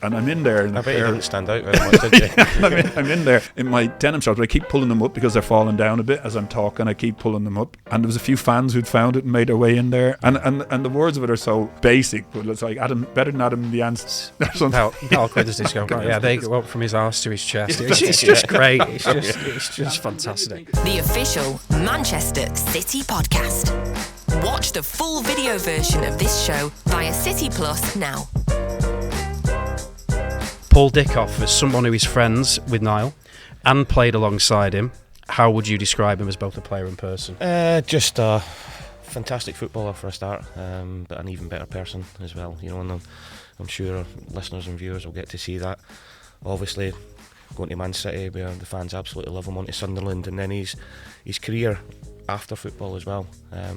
and I'm in there. I bet you didn't stand out very much, did you? I'm in there in my denim shorts, but I keep pulling them up because they're falling down a bit as I'm talking. I keep pulling them up, and there was a few fans who'd found it and made their way in there. And the words of it are so basic, but it's like better than Adam the Ants. Niall Quinn does this go. Yeah, they go up from his arse to his chest. It's just great. It's just fantastic. The official Manchester City podcast. Watch the full video version of this show via City Plus now. Paul Dickov, as someone who is friends with Niall and played alongside him, how would you describe him as both a player and person? Just a fantastic footballer for a start, but an even better person as well. You know, and I'm sure our listeners and viewers will get to see that. Obviously, going to Man City, where the fans absolutely love him, on to Sunderland, and then his career after football as well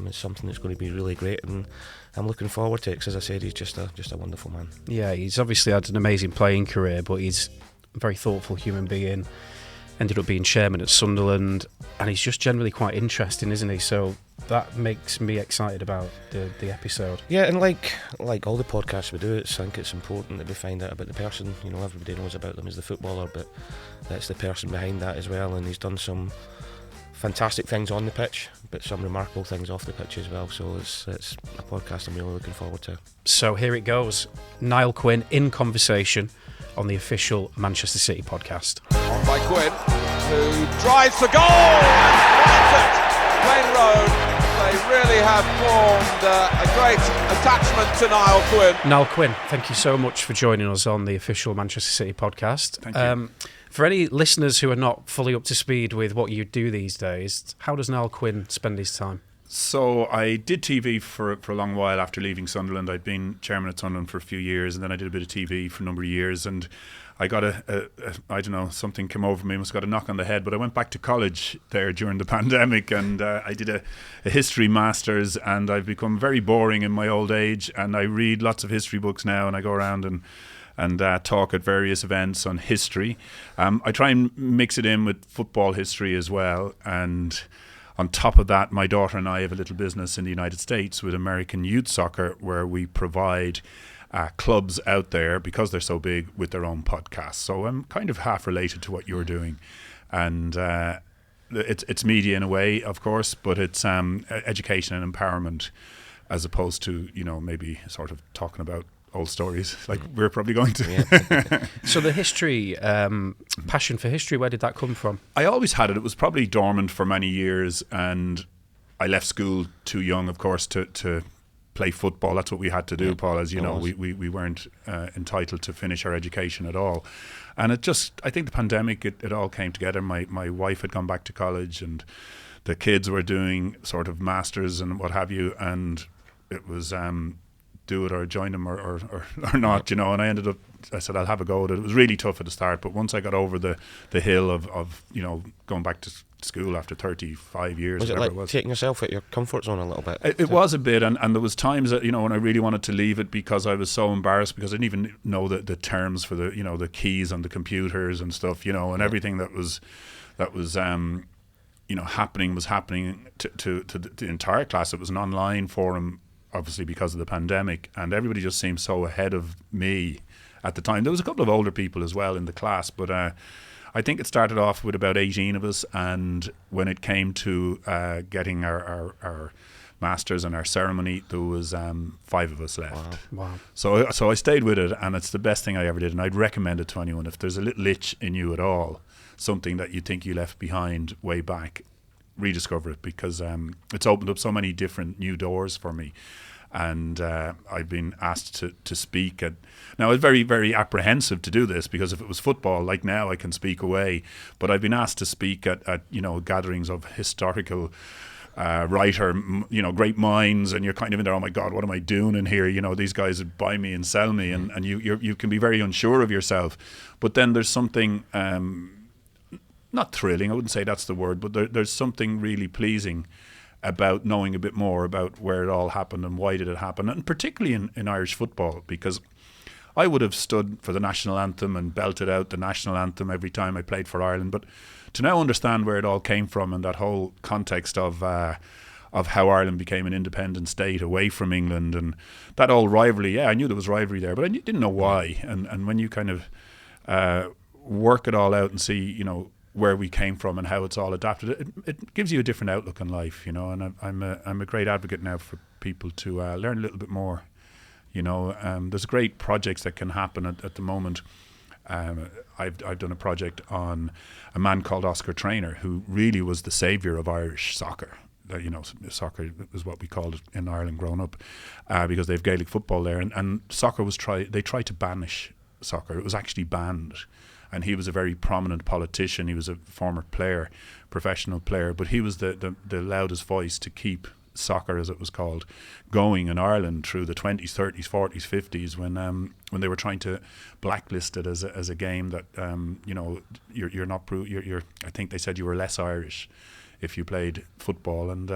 is something that's going to be really great, and I'm looking forward to it, because as I said, he's just a wonderful man. Yeah, he's obviously had an amazing playing career, but he's a very thoughtful human being. Ended up being chairman at Sunderland, and he's just generally quite interesting, isn't he? So that makes me excited about the episode. Yeah, and like all the podcasts we do, I think it's important that we find out about the person. You know, everybody knows about them as the footballer, but that's the person behind that as well, and he's done some fantastic things on the pitch, but some remarkable things off the pitch as well. So it's a podcast I'm really looking forward to. So here it goes. Niall Quinn in conversation on the official Manchester City podcast. On by Quinn, who drives for goal and finds it. Plain Road. They really have formed a great attachment to Niall Quinn. Niall Quinn, thank you so much for joining us on the official Manchester City podcast. Thank you. For any listeners who are not fully up to speed with what you do these days, how does Niall Quinn spend his time? So I did TV for a long while after leaving Sunderland. I'd been chairman at Sunderland for a few years, and then I did a bit of TV for a number of years, and I got I don't know, something came over me, must have got a knock on the head, but I went back to college there during the pandemic, and I did a history master's, and I've become very boring in my old age, and I read lots of history books now, and I go around and talk at various events on history. I try and mix it in with football history as well, and on top of that, my daughter and I have a little business in the United States with American Youth Soccer, where we provide clubs out there, because they're so big, with their own podcasts. So I'm kind of half related to what you're doing, and it's media in a way, of course, but it's education and empowerment, as opposed to, you know, maybe sort of talking about old stories like we're probably going to. Yeah. So the history, passion for history, where did that come from? I always had it. It was probably dormant for many years, and I left school too young, of course, to play football. That's what we had to do, Paul, as you know. We weren't entitled to finish our education at all. And it just, I think the pandemic, it all came together. My wife had gone back to college, and the kids were doing sort of masters and what have you, and it was do it or join them or not, you know. And I said I'll have a go at it. It was really tough at the start, but once I got over the hill of you know, going back to school after 35 years, was it whatever like it was, taking yourself out your comfort zone a little bit? It was a bit, and there was times that, you know, when I really wanted to leave it because I was so embarrassed, because I didn't even know the terms for the, you know, the keys on the computers and stuff, you know, and everything that was you know, happening to the entire class. It was an online forum, obviously because of the pandemic, and everybody just seemed so ahead of me at the time. There was a couple of older people as well in the class, but I think it started off with about 18 of us, and when it came to getting our masters and our ceremony, there was 5 of us left. Wow. So I stayed with it, and it's the best thing I ever did, and I'd recommend it to anyone. If there's a little itch in you at all, something that you think you left behind way back, rediscover it, because it's opened up so many different new doors for me. And I've been asked to speak at, now I was very, very apprehensive to do this, because if it was football, like now, I can speak away, but I've been asked to speak at you know, gatherings of historical writer, you know, great minds, and you're kind of in there, oh my God, what am I doing in here? You know, these guys would buy me and sell me, and you can be very unsure of yourself. But then there's something not thrilling, I wouldn't say that's the word, but there's something really pleasing about knowing a bit more about where it all happened and why did it happen, and particularly in Irish football, because I would have stood for the national anthem and belted out the national anthem every time I played for Ireland, but to now understand where it all came from, and that whole context of how Ireland became an independent state away from England, and that old rivalry. Yeah, I knew there was rivalry there, but I didn't know why. And when you kind of work it all out and see, you know, where we came from and how it's all adapted, it gives you a different outlook on life, you know. And I'm a great advocate now for people to learn a little bit more. You know, there's great projects that can happen at the moment. I've done a project on a man called Oscar Traynor, who really was the saviour of Irish soccer. You know, soccer is what we called it in Ireland growing up, because they have Gaelic football there, and soccer was they tried to banish soccer. It was actually banned, and he was a very prominent politician. He was a former player, professional player, but he was the loudest voice to keep soccer, as it was called, going in Ireland through the 20s, 30s, 40s, 50s, when they were trying to blacklist it as a game that you know, you're not I think they said you were less Irish if you played football, and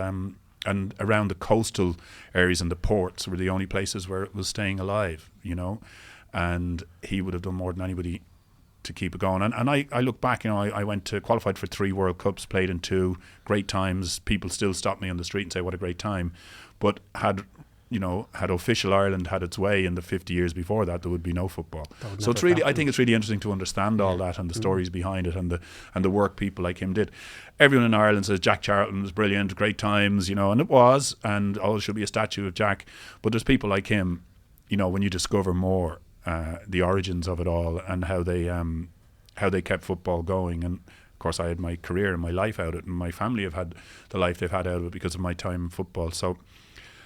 around the coastal areas and the ports were the only places where it was staying alive, you know. And he would have done more than anybody to keep it going. And I look back, you know, I went to qualified for 3 World Cups, played in 2, great times. People still stop me on the street and say what a great time. But had official Ireland had its way in the 50 years before that, there would be no football. So it's really, I think it's really interesting to understand all that and the stories behind it, and the work people like him did. Everyone in Ireland says Jack Charlton was brilliant, great times, you know, and it was, and there should be a statue of Jack. But there's people like him, you know, when you discover more the origins of it all and how they kept football going. And of course I had my career and my life out of it, and my family have had the life they've had out of it because of my time in football. So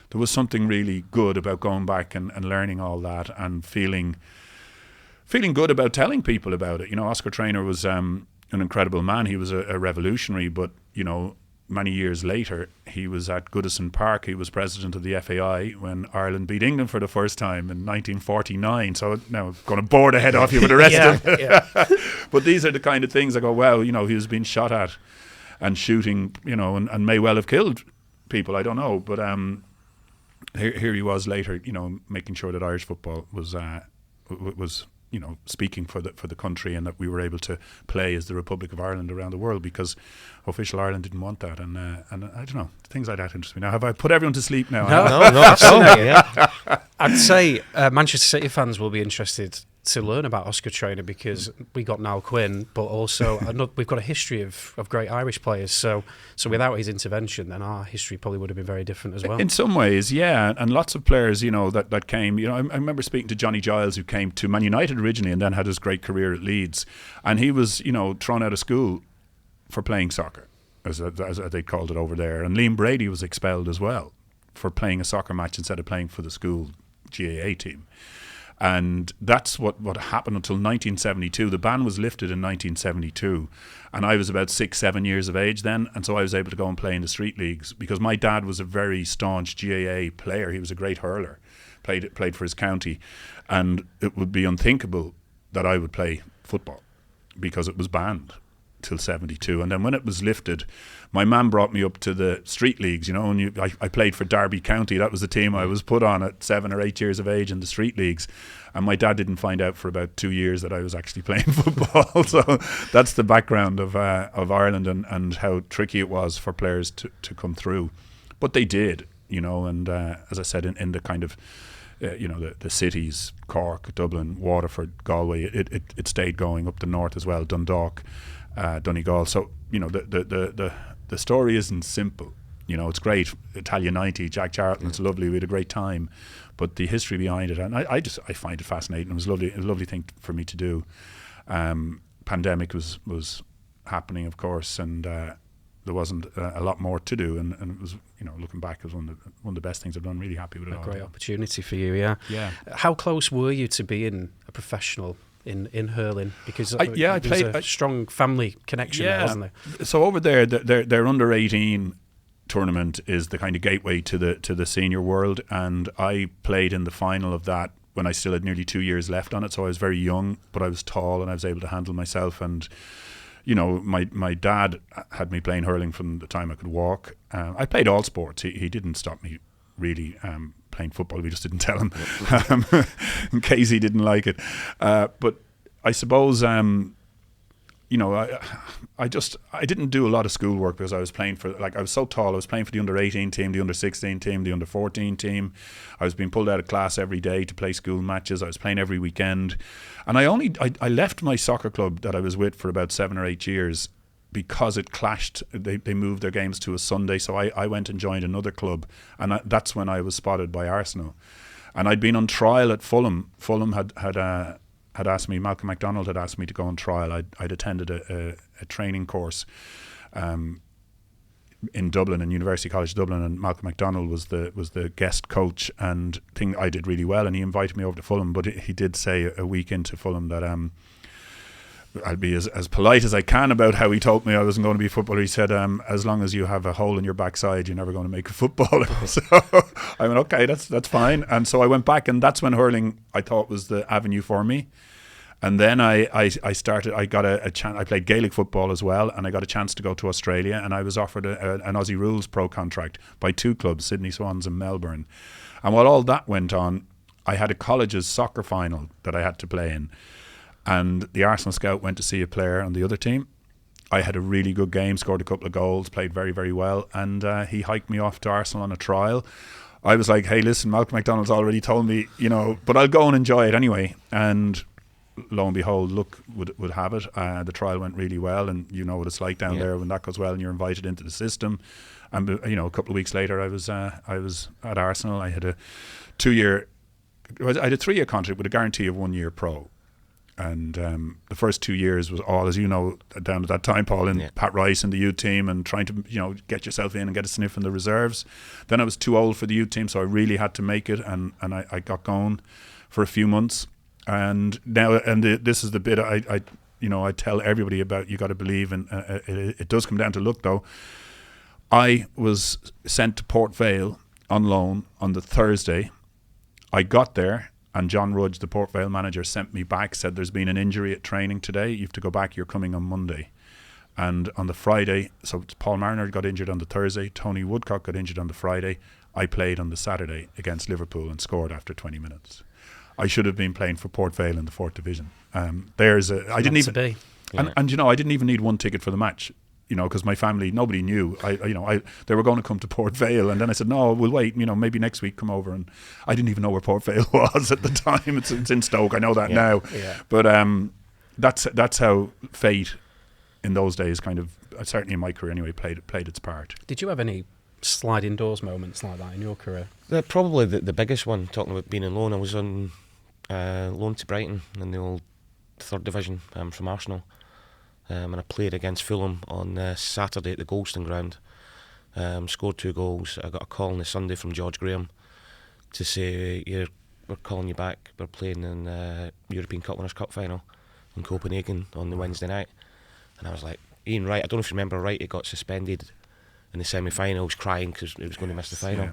there was something really good about going back and learning all that, and feeling good about telling people about it. You know, Oscar Traynor was an incredible man. He was a revolutionary, but, you know, many years later, he was at Goodison Park. He was president of the FAI when Ireland beat England for the first time in 1949. So now I'm going to bore the head off you with the rest of it. But these are the kind of things I go, well, you know, he was being shot at and shooting, you know, and may well have killed people. I don't know. But here he was later, you know, making sure that Irish football was you know, speaking for the country, and that we were able to play as the Republic of Ireland around the world, because official Ireland didn't want that. And I don't know, things like that interest me. Now, have I put everyone to sleep now? No, absolutely. Yeah. I'd say Manchester City fans will be interested to learn about Oscar Traynor, because we got Niall Quinn, but also we've got a history of great Irish players. So without his intervention, then our history probably would have been very different as well. In some ways, yeah. And lots of players, you know, that came. You know, I remember speaking to Johnny Giles, who came to Man United originally and then had his great career at Leeds. And he was, you know, thrown out of school for playing soccer, as they called it over there. And Liam Brady was expelled as well for playing a soccer match instead of playing for the school GAA team. And that's what happened until 1972. The ban was lifted in 1972, and I was about 6-7 years of age then, and so I was able to go and play in the street leagues, because my dad was a very staunch GAA player. He was a great hurler, played for his county, and it would be unthinkable that I would play football because it was banned till 72. And then when it was lifted, my man brought me up to the street leagues, you know, and I played for Derby County. That was the team I was put on at 7 or 8 years of age in the street leagues. And my dad didn't find out for about 2 years that I was actually playing football. So that's the background of Ireland, and how tricky it was for players to come through. But they did, you know, and as I said, in the kind of you know, the cities, Cork, Dublin, Waterford, Galway, it stayed going up the north as well, Dundalk, Donegal. So, you know, the story isn't simple. You know, it's great, Italia 90, Jack Charlton, it's lovely, we had a great time, but the history behind it, and I find it fascinating. It was a lovely thing for me to do. Pandemic was happening, of course, and there wasn't a lot more to do, and it was, you know, looking back, it was one of the best things I've done. Really happy with it. A great opportunity for you, yeah. How close were you to being a professional in hurling? Because I played a strong family connection there, wasn't there? So over there, their under 18 tournament is the kind of gateway to the senior world, and I played in the final of that when I still had nearly 2 years left on it. So I was very young, but I was tall and I was able to handle myself. And you know, my dad had me playing hurling from the time I could walk. I played all sports. He didn't stop me really playing football. We just didn't tell him in case he didn't like it. But I suppose I didn't do a lot of schoolwork because I was playing for, I was so tall, I was playing for the under-18 team, the under-16 team, the under-14 team. I was being pulled out of class every day to play school matches. I was playing every weekend. And I left my soccer club that I was with for about 7 or 8 years because it clashed. They moved their games to a Sunday, so I went and joined another club, and that's when I was spotted by Arsenal. And I'd been on trial at Fulham. Fulham had asked me, Malcolm MacDonald had asked me to go on trial. I'd attended a training course in Dublin, in University College Dublin, and Malcolm MacDonald was the guest coach, and I did really well, and he invited me over to Fulham. But he did say a week into Fulham that I'll be as polite as I can about how he told me I wasn't going to be a footballer. He said, as long as you have a hole in your backside, you're never going to make a footballer. So I went, okay, that's fine. And so I went back, and that's when hurling, I thought, was the avenue for me. And then I started, I got a chance, I played Gaelic football as well, and I got a chance to go to Australia, and I was offered an Aussie Rules pro contract by 2 clubs, Sydney Swans and Melbourne. And while all that went on, I had a college's soccer final that I had to play in. And the Arsenal scout went to see a player on the other team. I had a really good game, scored a couple of goals, played very, very well, and he hiked me off to Arsenal on a trial. I was like, hey, listen, Malcolm MacDonald's already told me, but I'll go and enjoy it anyway. And lo and behold, luck would have it. The trial went really well, and you know what it's like down there when that goes well and you're invited into the system. And a couple of weeks later, I was at Arsenal. I had a 3-year contract with a guarantee of 1 year pro. And the first 2 years was all, as you know, down at that time, Paul, in Pat Rice and the youth team, and trying to get yourself in and get a sniff in the reserves. Then I was too old for the youth team, so I really had to make it, and I got going for a few months. And now, this is the bit I tell everybody about. You got to believe, and it does come down to luck, though. I was sent to Port Vale on loan on the Thursday. I got there, and John Rudge, the Port Vale manager, sent me back, said there's been an injury at training today. You have to go back. You're coming on Monday. And on the Friday, so Paul Mariner got injured on the Thursday. Tony Woodcock got injured on the Friday. I played on the Saturday against Liverpool and scored after 20 minutes. I should have been playing for Port Vale in the 4th Division. I didn't even need one ticket for the match. Because my family, nobody knew. They were going to come to Port Vale, and then I said, no, we'll wait. Maybe next week come over. And I didn't even know where Port Vale was at the time. It's in Stoke. I know that now. Yeah. But that's how fate in those days kind of, certainly in my career anyway, played its part. Did you have any sliding doors moments like that in your career? Probably the biggest one. Talking about being on loan, I was on loan to Brighton in the old 3rd Division from Arsenal. And I played against Fulham on Saturday at the Goldstone ground. Scored 2 goals. I got a call on the Sunday from George Graham to say, we're calling you back. We're playing in European Cup Winners' Cup final in Copenhagen on the Wednesday night. And I was like, Ian Wright, I don't know if you remember Wright, he got suspended in the semi-finals, crying because he was going to miss the final. Yeah.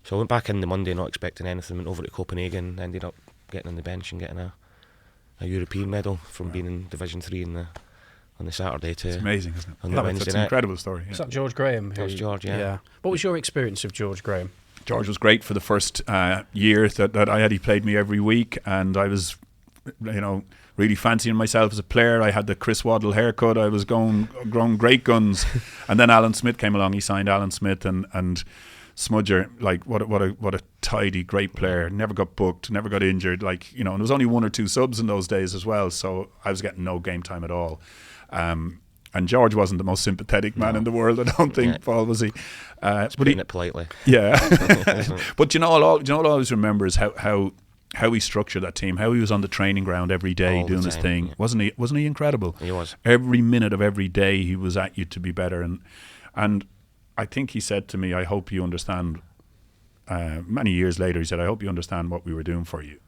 So I went back in the Monday not expecting anything, went over to Copenhagen, ended up getting on the bench and getting a European medal from being in Division 3 on the Saturday to... It's amazing, isn't it? On the Wednesday night. It's an incredible story. Yeah. Was that George Graham? That was George, yeah. What was your experience of George Graham? George was great for the first year that I had. He played me every week, and I was, really fancying myself as a player. I had the Chris Waddle haircut. I was growing great guns. And then Alan Smith came along. He signed Alan Smith and Smudger, what a tidy, great player. Never got booked, never got injured. And there was only 1 or 2 subs in those days as well, so I was getting no game time at all. And George wasn't the most sympathetic man in the world, I don't think, Paul, was he? Putting it politely. Yeah. But I'll always remember is how he structured that team, how he was on the training ground every day doing his thing. Yeah. Wasn't he incredible? He was. Every minute of every day he was at you to be better. And I think he said to me, I hope you understand, many years later, he said, I hope you understand what we were doing for you.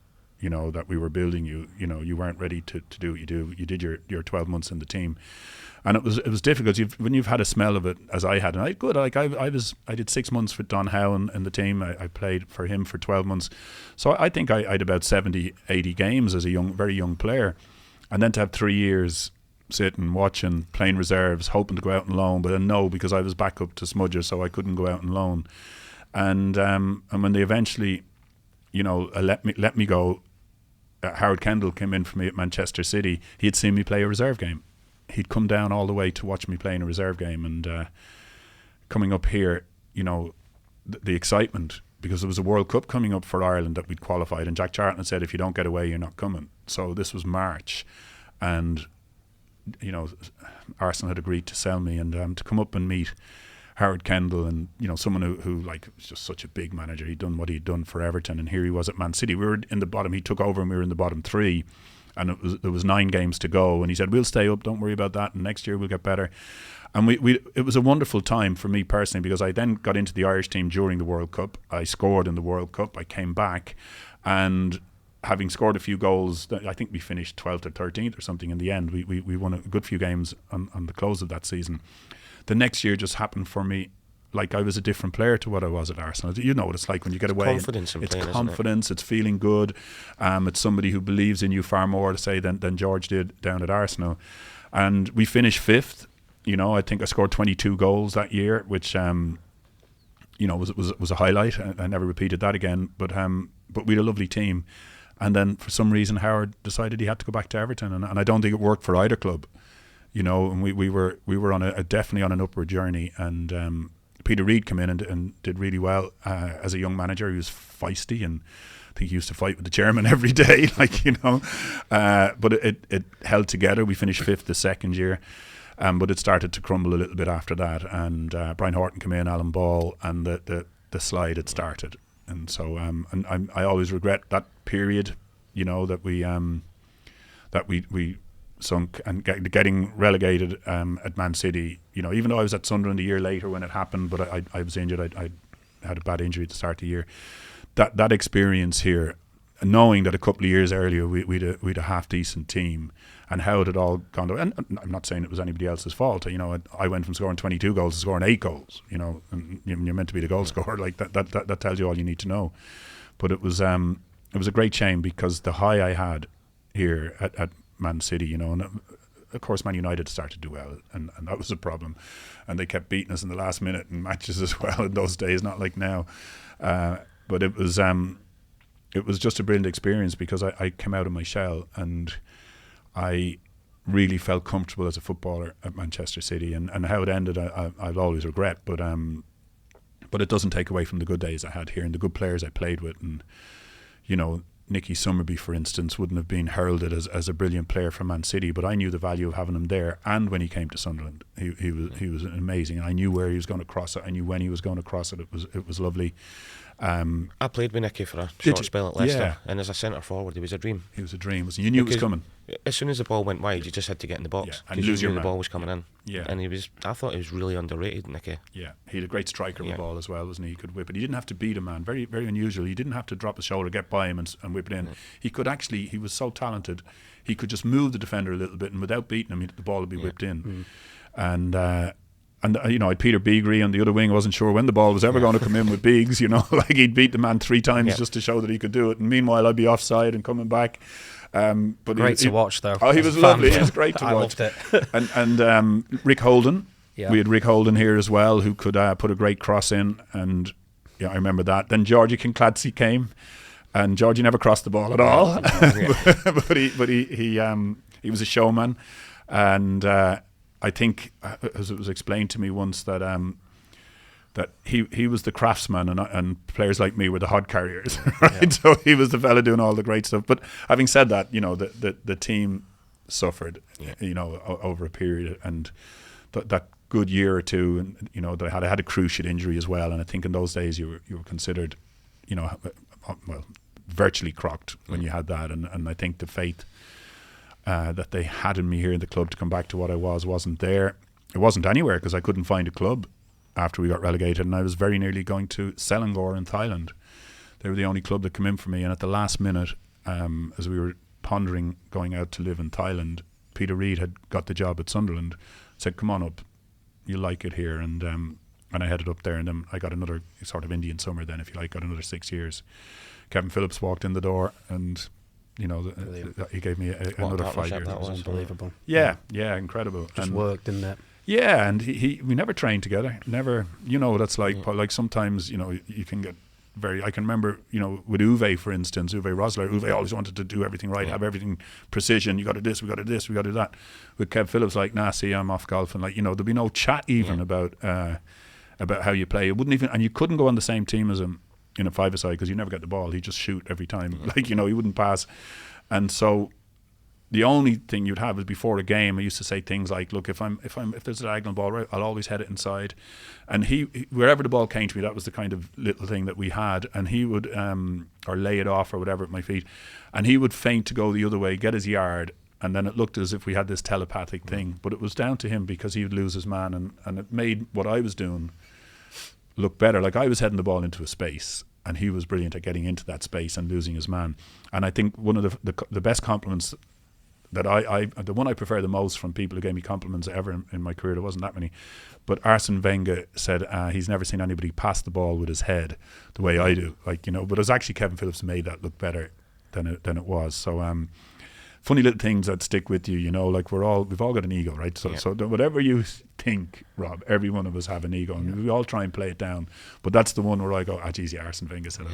That we were building you. You weren't ready to do what you do. You did your 12 months in the team. And it was difficult when you've had a smell of it, as I had. And I did 6 months with Don Howe in the team. I played for him for 12 months. So I think I had about 70, 80 games as a very young player. And then to have 3 years sitting, watching, playing reserves, hoping to go out on loan, but then no, because I was back up to Smudger, so I couldn't go out on loan. And when they eventually, let me go, Howard Kendall came in for me at Manchester City. He had seen me play a reserve game. he'd come down all the way to watch me play in a reserve game, and coming up here, you know, the excitement, because there was a World Cup coming up for Ireland that we'd qualified, and Jack Charlton had said, if you don't get away, you're not coming. So this was March, and you know, Arsenal had agreed to sell me, and to come up and meet Howard Kendall, and you know, someone who like was just such a big manager. He'd done what he'd done for Everton, and here he was at Man City. We were in the bottom. He took over, and we were in the bottom 3, and there was 9 games to go. And he said, "We'll stay up. Don't worry about that. And next year we'll get better." And it was a wonderful time for me personally, because I then got into the Irish team during the World Cup. I scored in the World Cup. I came back, and having scored a few goals, I think we finished 12th or 13th or something in the end. We won a good few games on the close of that season. The next year just happened for me like I was a different player to what I was at Arsenal. You know what it's like when you get away. Confidence in it's playing, confidence, isn't it? it's feeling good. It's somebody who believes in you far more, to say, than George did down at Arsenal. And we finished 5th. You know, I think I scored 22 goals that year, which you know, was a highlight. I never repeated that again. But we had a lovely team. And then for some reason Howard decided he had to go back to Everton, and I don't think it worked for either club. You know, and we were on definitely on an upward journey. And Peter Reid came in and did really well as a young manager. He was feisty, and I think he used to fight with the chairman every day, like, you know. But it held together. We finished 5th the second year. But it started to crumble a little bit after that, and Brian Horton came in, Alan Ball, and the slide had started. And so I always regret that period, you know, that we sunk, and getting relegated at Man City. You know, even though I was at Sunderland a year later when it happened, but I was injured. I had a bad injury at the start of the year. That experience here, knowing that a couple of years earlier we'd a half decent team, and how it had all gone down. And I'm not saying it was anybody else's fault. You know, I went from scoring 22 goals to scoring 8 goals. You know, and you're meant to be the goal scorer. Like that tells you all you need to know. But it was a great shame, because the high I had here at Man City, you know, and of course Man United started to do well, and that was a problem, and they kept beating us in the last minute in matches as well in those days, not like now. But it was just a brilliant experience, because I came out of my shell, and I really felt comfortable as a footballer at Manchester City, and how it ended I'll always regret, but it doesn't take away from the good days I had here and the good players I played with. And you know, Nicky Summerby, for instance, wouldn't have been heralded as a brilliant player for Man City, but I knew the value of having him there. And when he came to Sunderland, he was amazing. I knew where he was going to cross it. I knew when he was going to cross it. It was lovely. I played with Nicky for a short spell at Leicester, and as a centre forward, he was a dream. He was a dream. You knew it was coming. As soon as the ball went wide, you just had to get in the box, and lose your the man. ball was coming in. Yeah, and I thought he was really underrated, Nicky. Yeah, he had a great striker with the ball as well, wasn't he? He could whip it. He didn't have to beat a man. Very, very unusual. He didn't have to drop his shoulder, get by him, and whip it in. He could actually. He was so talented. He could just move the defender a little bit, and without beating him, the ball would be whipped in. And you know, I had Peter Beagrie on the other wing. I wasn't sure when the ball was ever going to come in with Biggs. You know, like he'd beat the man 3 times just to show that he could do it. And meanwhile, I'd be offside and coming back. But great to watch, though. Oh, he was lovely. It was great to watch. I loved it. and Rick Holden. Yeah. We had Rick Holden here as well, who could put a great cross in. And yeah, I remember that. Then Georgie Kincladsey came, and Georgie never crossed the ball at all. but he was a showman, and. I think, as it was explained to me once, that that he was the craftsman, and players like me were the hod carriers, right? Yeah. So he was the fella doing all the great stuff. But having said that, you know, the team suffered, you know, over a period, and that good year or two, and you know, I had a cruciate injury as well, and I think in those days you were considered, you know, well, virtually crocked when you had that, and I think the faith that they had in me here in the club to come back to what I wasn't there. It wasn't anywhere, because I couldn't find a club after we got relegated, and I was very nearly going to Selangor in Thailand. They were the only club that came in for me, and at the last minute, as we were pondering going out to live in Thailand, Peter Reid had got the job at Sunderland, said, "Come on up, you'll like it here," and I headed up there, and then I got another sort of Indian summer then, if you like, got another 6 years. Kevin Phillips walked in the door, and you know, he gave me another 5 years. That was unbelievable. Yeah, incredible. Just worked, didn't it? Yeah, and we never trained together. Never, you know, that's like sometimes, you know, you can get very. I can remember, with Uwe, for instance, Uwe Rosler. Uwe always wanted to do everything right, have everything precision. You got to do this, we got to do this, we got to do that. With Kev Phillips, like, nah, see, I'm off golfing. Like, there'd be no chat even about how you play. It wouldn't even, and you couldn't go on the same team as him in a five-a-side because you never get the ball. He'd just shoot every time. Like, he wouldn't pass. And so the only thing you'd have is before a game, I used to say things like, look, if there's a diagonal ball, right, I'll always head it inside. And he wherever the ball came to me, that was the kind of little thing that we had. And he would, or lay it off or whatever at my feet. And he would feint to go the other way, get his yard. And then it looked as if we had this telepathic thing. But it was down to him because he would lose his man. And it made what I was doing look better. Like, I was heading the ball into a space. And he was brilliant at getting into that space and losing his man. And I think one of the best compliments that the one I prefer the most from people who gave me compliments ever in my career, there wasn't that many, but Arsene Wenger said he's never seen anybody pass the ball with his head the way I do. Like, but it was actually Kevin Phillips who made that look better than it was. So funny little things that stick with you, like we've all got an ego, right? So whatever you think, Rob, every one of us have an ego, and we all try and play it down. But that's the one where I go, geez, Arsene Wenger said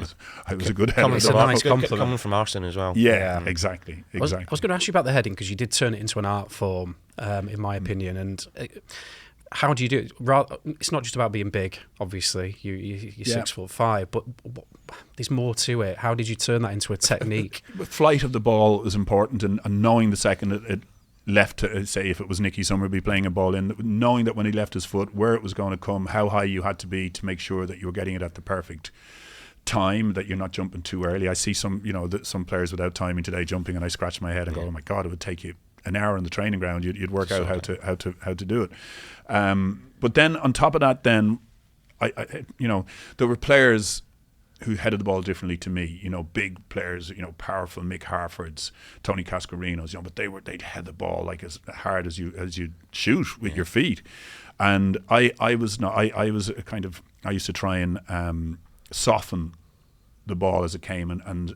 I was a good header. It's a nice compliment coming from Arsene as well. Yeah, exactly. I was going to ask you about the heading because you did turn it into an art form, in my opinion. And how do you do it? It's not just about being big, obviously. You're 6'5", but there's more to it. How did you turn that into a technique? Flight of the ball is important, and knowing the second it left, say if it was Nicky Summerby playing a ball in, knowing that when he left his foot, where it was going to come, how high you had to be to make sure that you were getting it at the perfect time, that you're not jumping too early. I see some players without timing today jumping, and I scratch my head and go, oh my God, it would take you an hour on the training ground. You'd work out how to do it. But then on top of that, then I there were players who headed the ball differently to me, big players, powerful Mick Harfords, Tony Cascarinos, but they'd head the ball like as hard as you shoot with your feet. And I used to try and soften the ball as it came and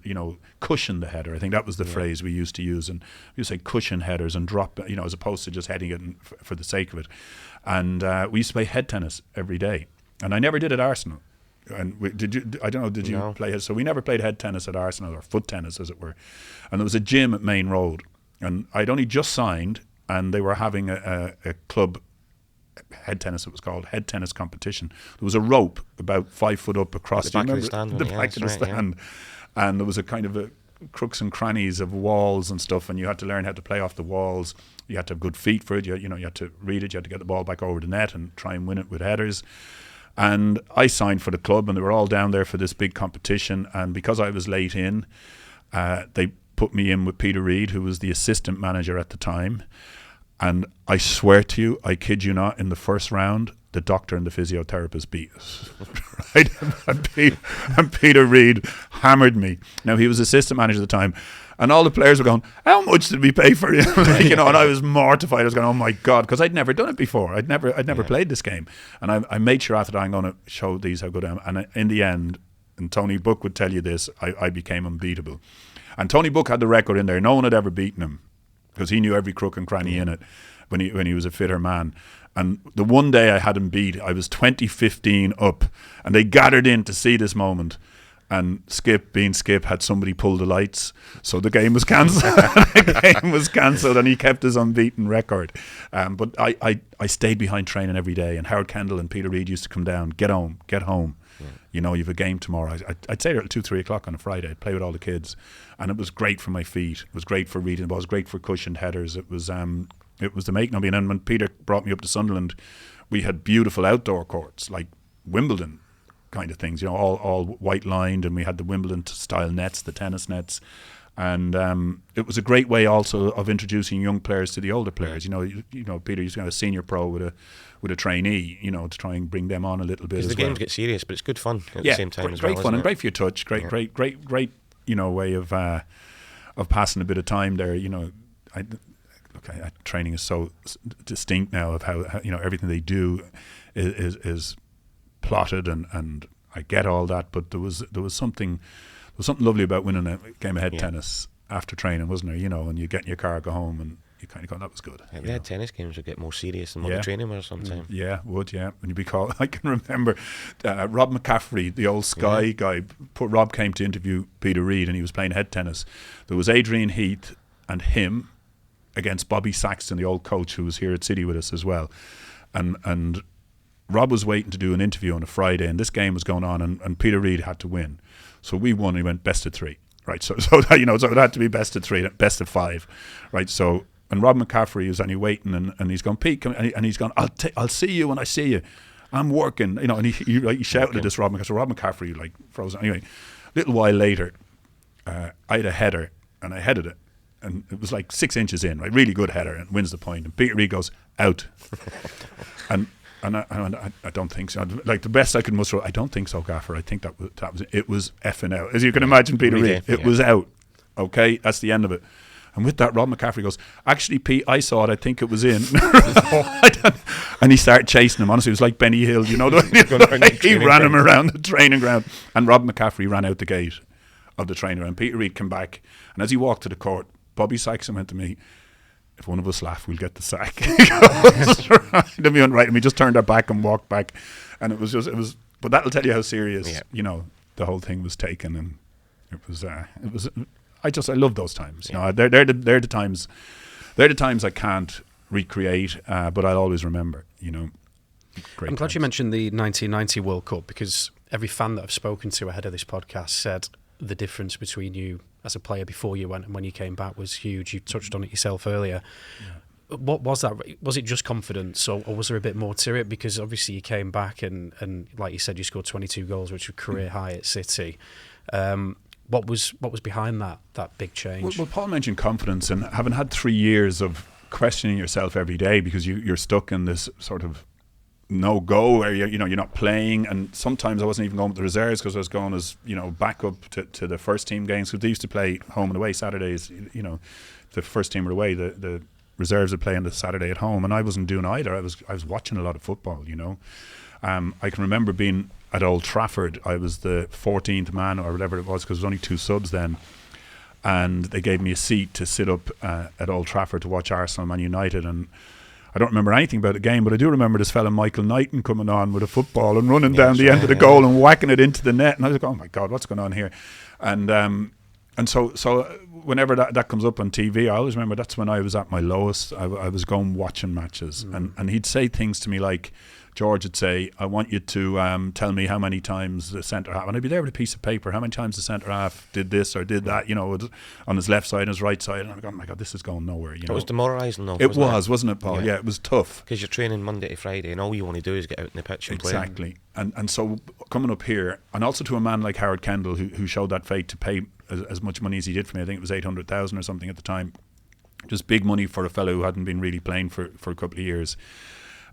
cushion the header. I think that was the phrase we used to use, and we used to say cushion headers and drop, as opposed to just heading it for the sake of it. And we used to play head tennis every day, and I never did at Arsenal. And did you No. play it? So we never played head tennis at Arsenal, or foot tennis as it were. And there was a gym at Main Road, and I'd only just signed, and they were having a club head tennis, it was called, head tennis competition. There was a rope about 5 foot up across the back of the stand, and there was a kind of a crooks and crannies of walls and stuff, and you had to learn how to play off the walls. You had to have good feet for it. You had to read it. You had to get the ball back over the net and try and win it with headers. And I signed for the club, and they were all down there for this big competition. And because I was late in, they put me in with Peter Reid, who was the assistant manager at the time. And I swear to you, I kid you not, in the first round, the doctor and the physiotherapist beat us. Right? And Peter Reid hammered me. Now, he was assistant manager at the time. And all the players were going, how much did we pay for him? And I was mortified. I was going, oh my God, because I'd never done it before. I'd never played this game. And I made sure after that, I'm going to show these how good I am. And in the end, and Tony Book would tell you this, I became unbeatable. And Tony Book had the record in there. No one had ever beaten him, because he knew every crook and cranny in it when he was a fitter man. And the one day I had him beat, I was 20-15 up, and they gathered in to see this moment. And Skip, being Skip, had somebody pull the lights, so the game was cancelled. And he kept his unbeaten record. But I stayed behind training every day, and Howard Kendall and Peter Reid used to come down, get home. You have a game tomorrow. I'd stay there till 2-3 o'clock on a Friday. I'd play with all the kids, and it was great for my feet. It was great for reading the ball. It was great for cushioned headers. It was the making of me. And when Peter brought me up to Sunderland, we had beautiful outdoor courts like Wimbledon kind of things, all white lined, and we had the Wimbledon style nets, the tennis nets, and it was a great way also of introducing young players to the older players. Peter used to have a senior pro with a trainee, to try and bring them on a little bit as well. Because the games get serious, but it's good fun at the same time as well. Great fun and great for your touch. Great, way of passing a bit of time there. Training is so distinct now of how everything they do is plotted, and I get all that, but there was something lovely about winning a game of head tennis after training, wasn't there? And you get in your car, go home, and you kind of go, that was good. They had tennis games would get more serious than what the training was sometimes. Yeah, would, yeah. When you'd be called, I can remember Rob McCaffrey, the old Sky guy. Rob came to interview Peter Reid, and he was playing head tennis. There was Adrian Heath and him against Bobby Saxton, the old coach who was here at City with us as well. And Rob was waiting to do an interview on a Friday, and this game was going on, and Peter Reid had to win. So we won, and he went best of 3. Right, so that, so it had to be best of 3, best of 5, right? So, and Rob McCaffrey was only waiting, and he's gone, Pete, and he's gone, I'll see you when I see you. I'm working, and he shouted at this Rob McCaffrey. So Rob McCaffrey like froze. Anyway, a little while later, I had a header, and I headed it, and it was like 6 inches in, right? Really good header, and wins the point. And Peter Reid goes out, and I don't think so. Like, the best I could muster, I don't think so, Gaffer. I think that was it was effing out. As you can imagine, Peter Reid, it was out. Okay, that's the end of it. And with that, Rob McCaffrey goes, actually, Pete, I saw it. I think it was in. And he started chasing him. Honestly, it was like Benny Hill, he ran him around the training ground. And Rob McCaffrey ran out the gate of the training ground. Peter Reid came back. And as he walked to the court, Bobby Saxon went to me, if one of us laugh, we'll get the sack. Then we went right, and we just turned our back and walked back, and it was. But that'll tell you how serious, the whole thing was taken, and it was. I love those times. They're the times. They're the times I can't recreate, but I'll always remember. Great. I'm glad you mentioned the 1990 World Cup, because every fan that I've spoken to ahead of this podcast said the difference between you as a player before you went and when you came back was huge. You touched on it yourself earlier. Yeah. What was that? Was it just confidence, or was there a bit more to it? Because obviously you came back and like you said, you scored 22 goals, which was career high at City. What was behind that big change? Well, Paul mentioned confidence, and having had 3 years of questioning yourself every day because you're stuck in this sort of no-go where you're not playing, and sometimes I wasn't even going with the reserves because I was going as backup to the first team games, because they used to play home and away Saturdays. The first team were away, the reserves would play on the Saturday at home, and I wasn't doing either. I was watching a lot of football. I can remember being at Old Trafford. I was the 14th man or whatever it was, because there was only 2 subs then, and they gave me a seat to sit up at Old Trafford to watch Arsenal Man United. And I don't remember anything about the game, but I do remember this fella Michael Knighton coming on with a football and running down the end of the goal and whacking it into the net, and I was like, oh my God, what's going on here? And so whenever that comes up on TV, I always remember that's when I was at my lowest. I was going watching matches, and he'd say things to me like, George would say, I want you to tell me how many times the centre half, and I'd be there with a piece of paper, how many times the centre half did this or did that, on his left side and his right side, and I'm going, oh my God, this is going nowhere. It was demoralising though. Wasn't it, Paul? Yeah, it was tough. Because you're training Monday to Friday, and all you want to do is get out in the pitch and play. Exactly. And so coming up here, and also to a man like Howard Kendall, who showed that faith to pay as much money as he did for me. I think it was 800,000 or something at the time. Just big money for a fellow who hadn't been really playing for a couple of years.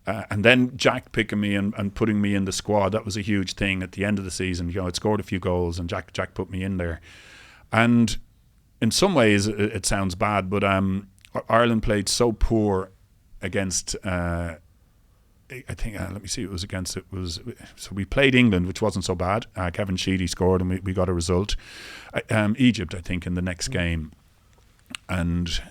And then Jack picking me and putting me in the squad, that was a huge thing at the end of the season. I'd scored a few goals, and Jack put me in there. And in some ways it sounds bad, but Ireland played so poor against I think let me see, so we played England, which wasn't so bad. Kevin Sheedy scored, and we got a result. Egypt, I think, in the next game, and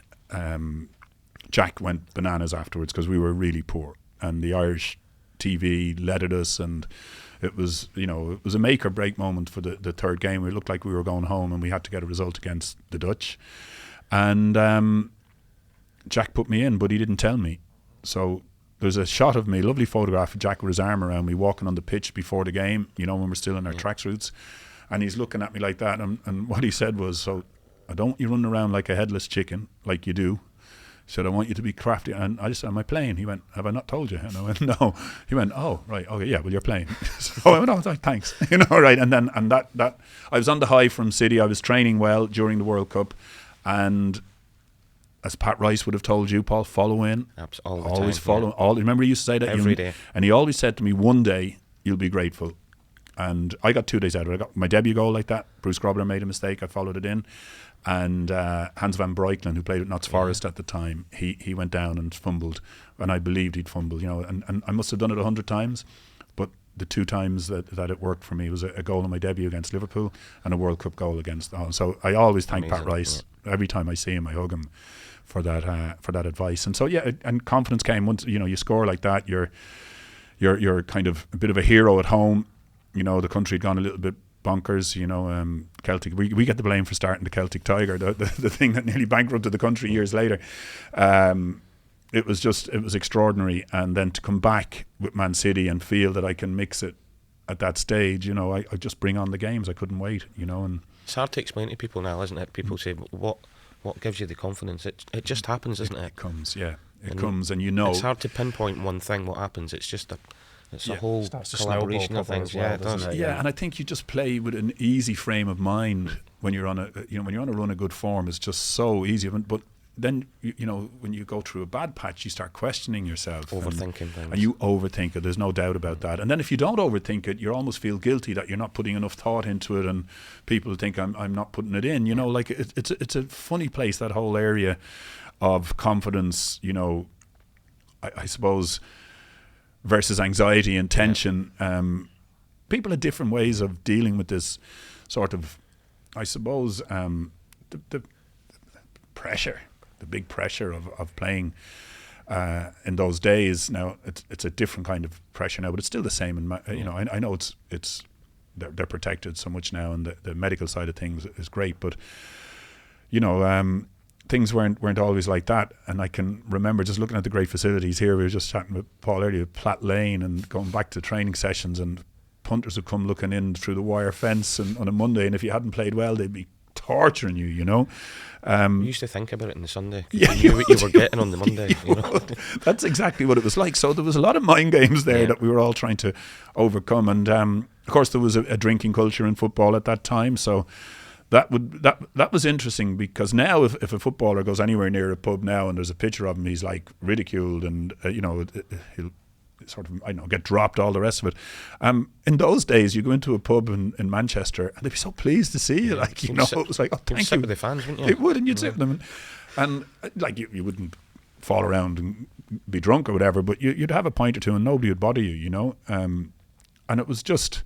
Jack went bananas afterwards because we were really poor, and the Irish TV led at us, and it was a make or break moment for the third game. We looked like we were going home, and we had to get a result against the Dutch, and Jack put me in, but he didn't tell me. So there's a shot of me, lovely photograph of Jack with his arm around me walking on the pitch before the game, when we're still in our tracksuits, and he's looking at me like that, and what he said was, so I don't want you running around like a headless chicken like you do. He said, I want you to be crafty. And I just said, am I playing? He went, have I not told you? And I went, no. He went, oh, right, okay, yeah, well, you're playing. So I went, oh, thanks. Right. And that I was on the high from City. I was training well during the World Cup, and as Pat Rice would have told you, Paul, follow in. Always follow. Yeah. Remember he used to say that? Every day. And he always said to me, one day you'll be grateful. And I got 2 days out of it. I got my debut goal like that. Bruce Grobler made a mistake. I followed it in. And Hans van Breukelen, who played at Notts Forest at the time, he went down and fumbled. And I believed he'd fumbled, and I must have done it 100 times. But the 2 times that it worked for me was a goal in my debut against Liverpool and a World Cup goal against Holland. So I always thank Pat Rice. Every time I see him, I hug him for that advice. And so and confidence came once you score like that. You're kind of a bit of a hero at home. The country had gone a little bit bonkers. Celtic. We get the blame for starting the Celtic Tiger, the thing that nearly bankrupted the country years later. It was extraordinary. And then to come back with Man City and feel that I can mix it at that stage, I just bring on the games. I couldn't wait, and it's hard to explain to people now, isn't it? People say, what gives you the confidence? It just happens, isn't it? It comes, yeah. It comes, and it's hard to pinpoint one thing, what happens. It's just a whole collaboration of things. Well, doesn't it? Yeah, and I think you just play with an easy frame of mind when you're on a run of good form. It's just so easy. But then when you go through a bad patch, you start questioning yourself, overthinking things, and you overthink it. There's no doubt about that. And then if you don't overthink it, you almost feel guilty that you're not putting enough thought into it, and people think I'm not putting it in. Like it's a funny place, that whole area of confidence. I suppose, versus anxiety and tension. People have different ways of dealing with this sort of, I suppose, the pressure. The big pressure of playing in those days. Now it's a different kind of pressure now, but it's still the same. And I know it's they're protected so much now, and the medical side of things is great. But things weren't always like that. And I can remember just looking at the great facilities here. We were just chatting with Paul earlier, Platt Lane, and going back to training sessions, and punters would come looking in through the wire fence on a Monday, and if you hadn't played well, they'd be torturing you. You used to think about it on the Sunday. Yeah, you knew what you were getting on the Monday. That's exactly what it was like. So there was a lot of mind games there that we were all trying to overcome. And of course, there was a drinking culture in football at that time. So that was interesting, because now if a footballer goes anywhere near a pub now and there's a picture of him, he's like ridiculed, and he'll sort of get dropped, all the rest of it. In those days, you go into a pub in Manchester and they'd be so pleased to see you. It was like, oh, thank you. Sit with the fans, wouldn't you? It would, and you'd sit with them, and like you wouldn't fall around and be drunk or whatever, but you'd have a pint or two and nobody would bother you. And it was just,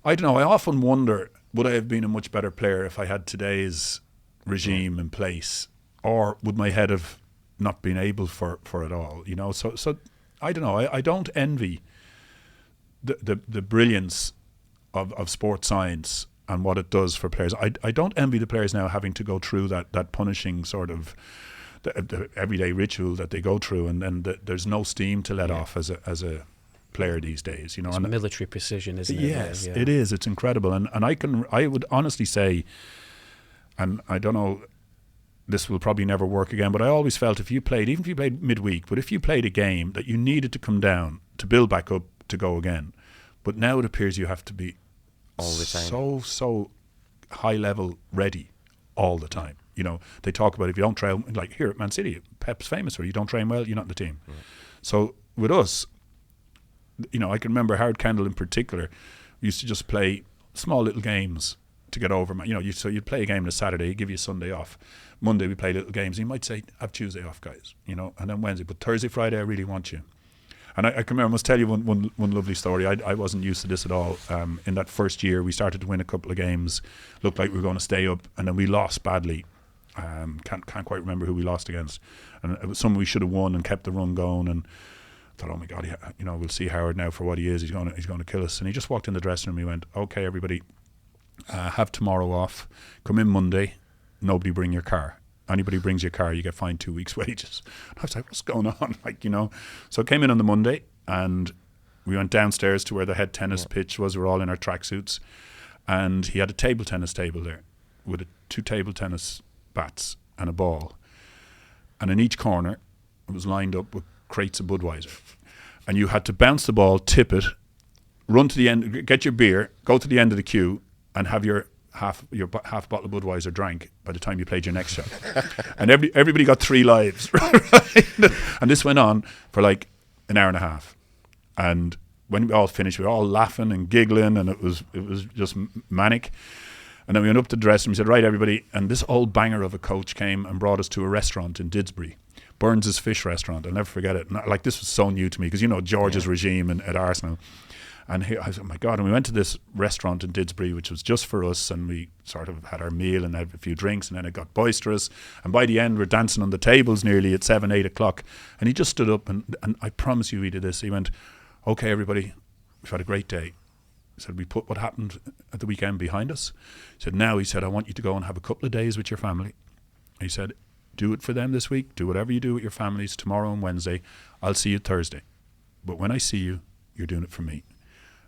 I don't know. I often wonder, would I have been a much better player if I had today's regime in place, or would my head have not been able for it all? So. I don't know. I don't envy the brilliance of sports science and what it does for players. I don't envy the players now having to go through that punishing sort of the everyday ritual that they go through, and then there's no steam to let off as a player these days. It's military precision, isn't it? Yes, it is. It's incredible, and I would honestly say, and I don't know, this will probably never work again, but I always felt even if you played midweek, but if you played a game that you needed to come down to build back up to go again. But now it appears you have to be all the time, so high level ready all the time. They talk about if you don't train, like here at Man City, Pep's famous for, you don't train well, you're not in the team. So with us, I can remember Howard Kendall in particular used to just play small little games to get over. So you'd play a game on a Saturday, he'd give you a Sunday off. Monday we play little games. He might say, have Tuesday off, guys, and then Wednesday. But Thursday, Friday, I really want you. And I can remember, I must tell you one lovely story. I wasn't used to this at all. In that first year, we started to win a couple of games. Looked like we were going to stay up, and then we lost badly. Can't quite remember who we lost against. And it was someone we should have won and kept the run going. And I thought, oh my God, we'll see Howard now for what he is. He's going to kill us. And he just walked in the dressing room. He went, okay, everybody, have tomorrow off. Come in Monday. Nobody bring your car. Anybody brings your car, you get fined 2 weeks' wages. And I was like, what's going on? So I came in on the Monday, and we went downstairs to where the head tennis pitch was. We were all in our tracksuits, and he had a table tennis table there with 2 table tennis bats and a ball. And in each corner, it was lined up with crates of Budweiser. And you had to bounce the ball, tip it, run to the end, get your beer, go to the end of the queue, and have your half bottle of Budweiser drank by the time you played your next shot. And everybody got 3 lives. Right? And this went on for like an hour and a half. And when we all finished, we were all laughing and giggling, and it was just manic. And then we went up to the dressing room. We said, right, everybody. And this old banger of a coach came and brought us to a restaurant in Didsbury, Burns' Fish Restaurant. I'll never forget it. And this was so new to me, because George's regime at Arsenal. And I was, oh my God, and we went to this restaurant in Didsbury, which was just for us, and we sort of had our meal and had a few drinks, and then it got boisterous. And by the end, we're dancing on the tables nearly at 7, 8 o'clock. And he just stood up, and I promise you he did this. He went, okay, everybody, we've had a great day. He said, we put what happened at the weekend behind us. He said, now, he said, I want you to go and have a couple of days with your family. He said, do it for them this week. Do whatever you do with your families tomorrow and Wednesday. I'll see you Thursday. But when I see you, you're doing it for me.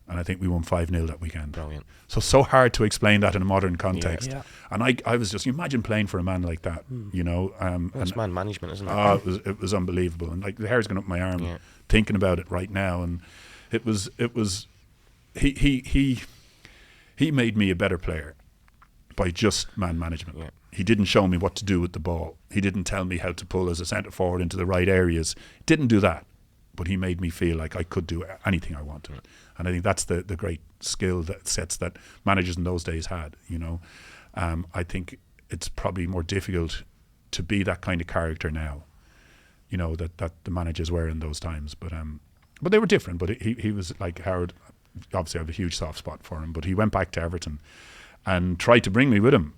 And I think we won 5-0 that weekend. Brilliant. So hard to explain that in a modern context. Yeah. And I was just, you imagine playing for a man like that, you know. It's man management, isn't it? Oh, it was unbelievable. And like the hair's going up my arm thinking about it right now. And it was he made me a better player by just man management. Yeah. He didn't show me what to do with the ball. He didn't tell me how to pull as a centre forward into the right areas. Didn't do that. But he made me feel like I could do anything I wanted. And I think that's the great skill that managers in those days had, you know. I think it's probably more difficult to be that kind of character now, you know, that the managers were in those times. But they were different. But he was like Howard. Obviously, I have a huge soft spot for him. But he went back to Everton and tried to bring me with him.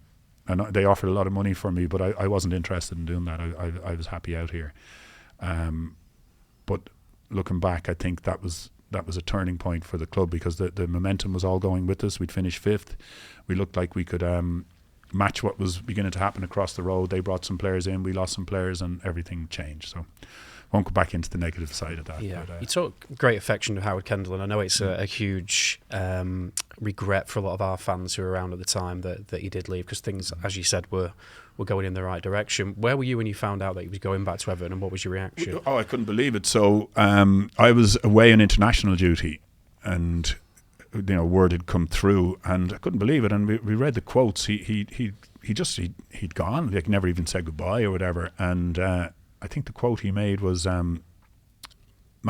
And they offered a lot of money for me, but I wasn't interested in doing that. I was happy out here. But looking back, I think that was a turning point for the club, because the momentum was all going with us. We'd finished 5th. We looked like we could match what was beginning to happen across the road. They brought some players in, we lost some players, and everything changed. So won't go back into the negative side of that. Yeah, but, you took great affection to Howard Kendall, and I know it's a huge regret for a lot of our fans who were around at the time that he did leave, because things, as you said, were going in the right direction. Where were you when you found out that he was going back to Everton, and what was your reaction? Oh, I couldn't believe it. So I was away on international duty, and you know, word had come through, and I couldn't believe it. And we read the quotes. He'd gone. Like, never even said goodbye or whatever. And I think the quote he made was, "Man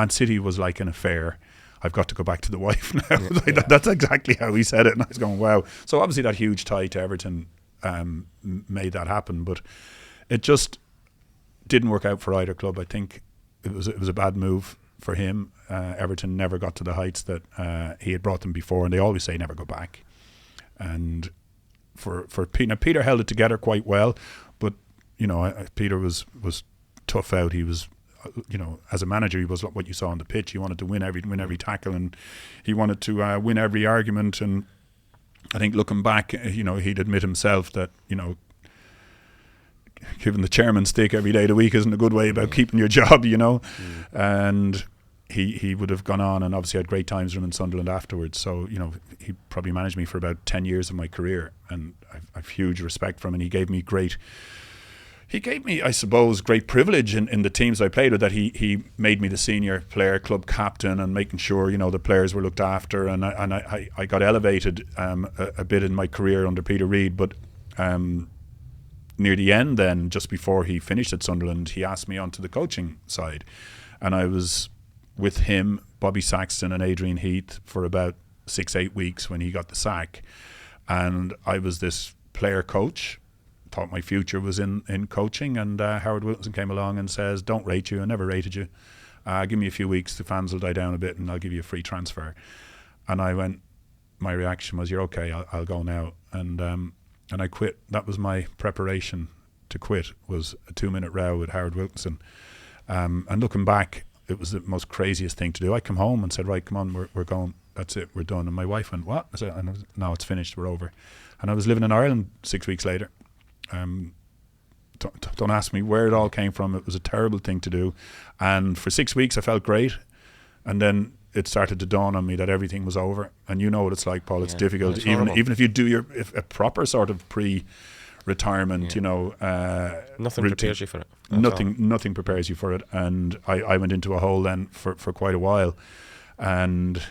City was like an affair. I've got to go back to the wife now." That's exactly how he said it. And I was going, wow. So obviously that huge tie to Everton made that happen, but it just didn't work out for either club. I think it was a bad move for him. Everton never got to the heights that he had brought them before, and they always say never go back. And for Peter held it together quite well, but you know, Peter was tough out. He was, you know, as a manager, he was what you saw on the pitch. He wanted to win every tackle, and he wanted to win every argument. And I think looking back, you know, he'd admit himself that, you know, giving the chairman stick every day of the week isn't a good way about keeping your job, you know. And he would have gone on and obviously had great times running Sunderland afterwards. So, you know, he probably managed me for about 10 years of my career, and I've huge respect for him. And he gave me, I suppose, great privilege in the teams I played with, that he made me the senior player, club captain, and making sure, you know, the players were looked after. And I got elevated a bit in my career under Peter Reid. But near the end then, just before he finished at Sunderland, he asked me onto the coaching side. And I was with him, Bobby Saxton and Adrian Heath for about 6-8 weeks when he got the sack. And I was this player coach. Thought my future was in coaching, and Howard Wilson came along and says, "Don't rate you. I never rated you. Give me a few weeks. The fans will die down a bit, and I'll give you a free transfer." And I went. My reaction was, "You're okay. I'll go now." And I quit. That was my preparation to quit. Was a 2-minute row with Howard Wilson. And looking back, it was the most craziest thing to do. I come home and said, "Right, come on, we're going. That's it. We're done." And my wife went, "What?" I said, "No, it's finished. We're over." And I was living in Ireland 6 weeks later. Don't ask me where it all came from. It was a terrible thing to do, and for 6 weeks I felt great, and then it started to dawn on me that everything was over. And you know what it's like, Paul. It's difficult, it's even if you do a proper sort of pre-retirement, you know, nothing prepares you for it. Nothing prepares you for it. And I went into a hole then for quite a while, and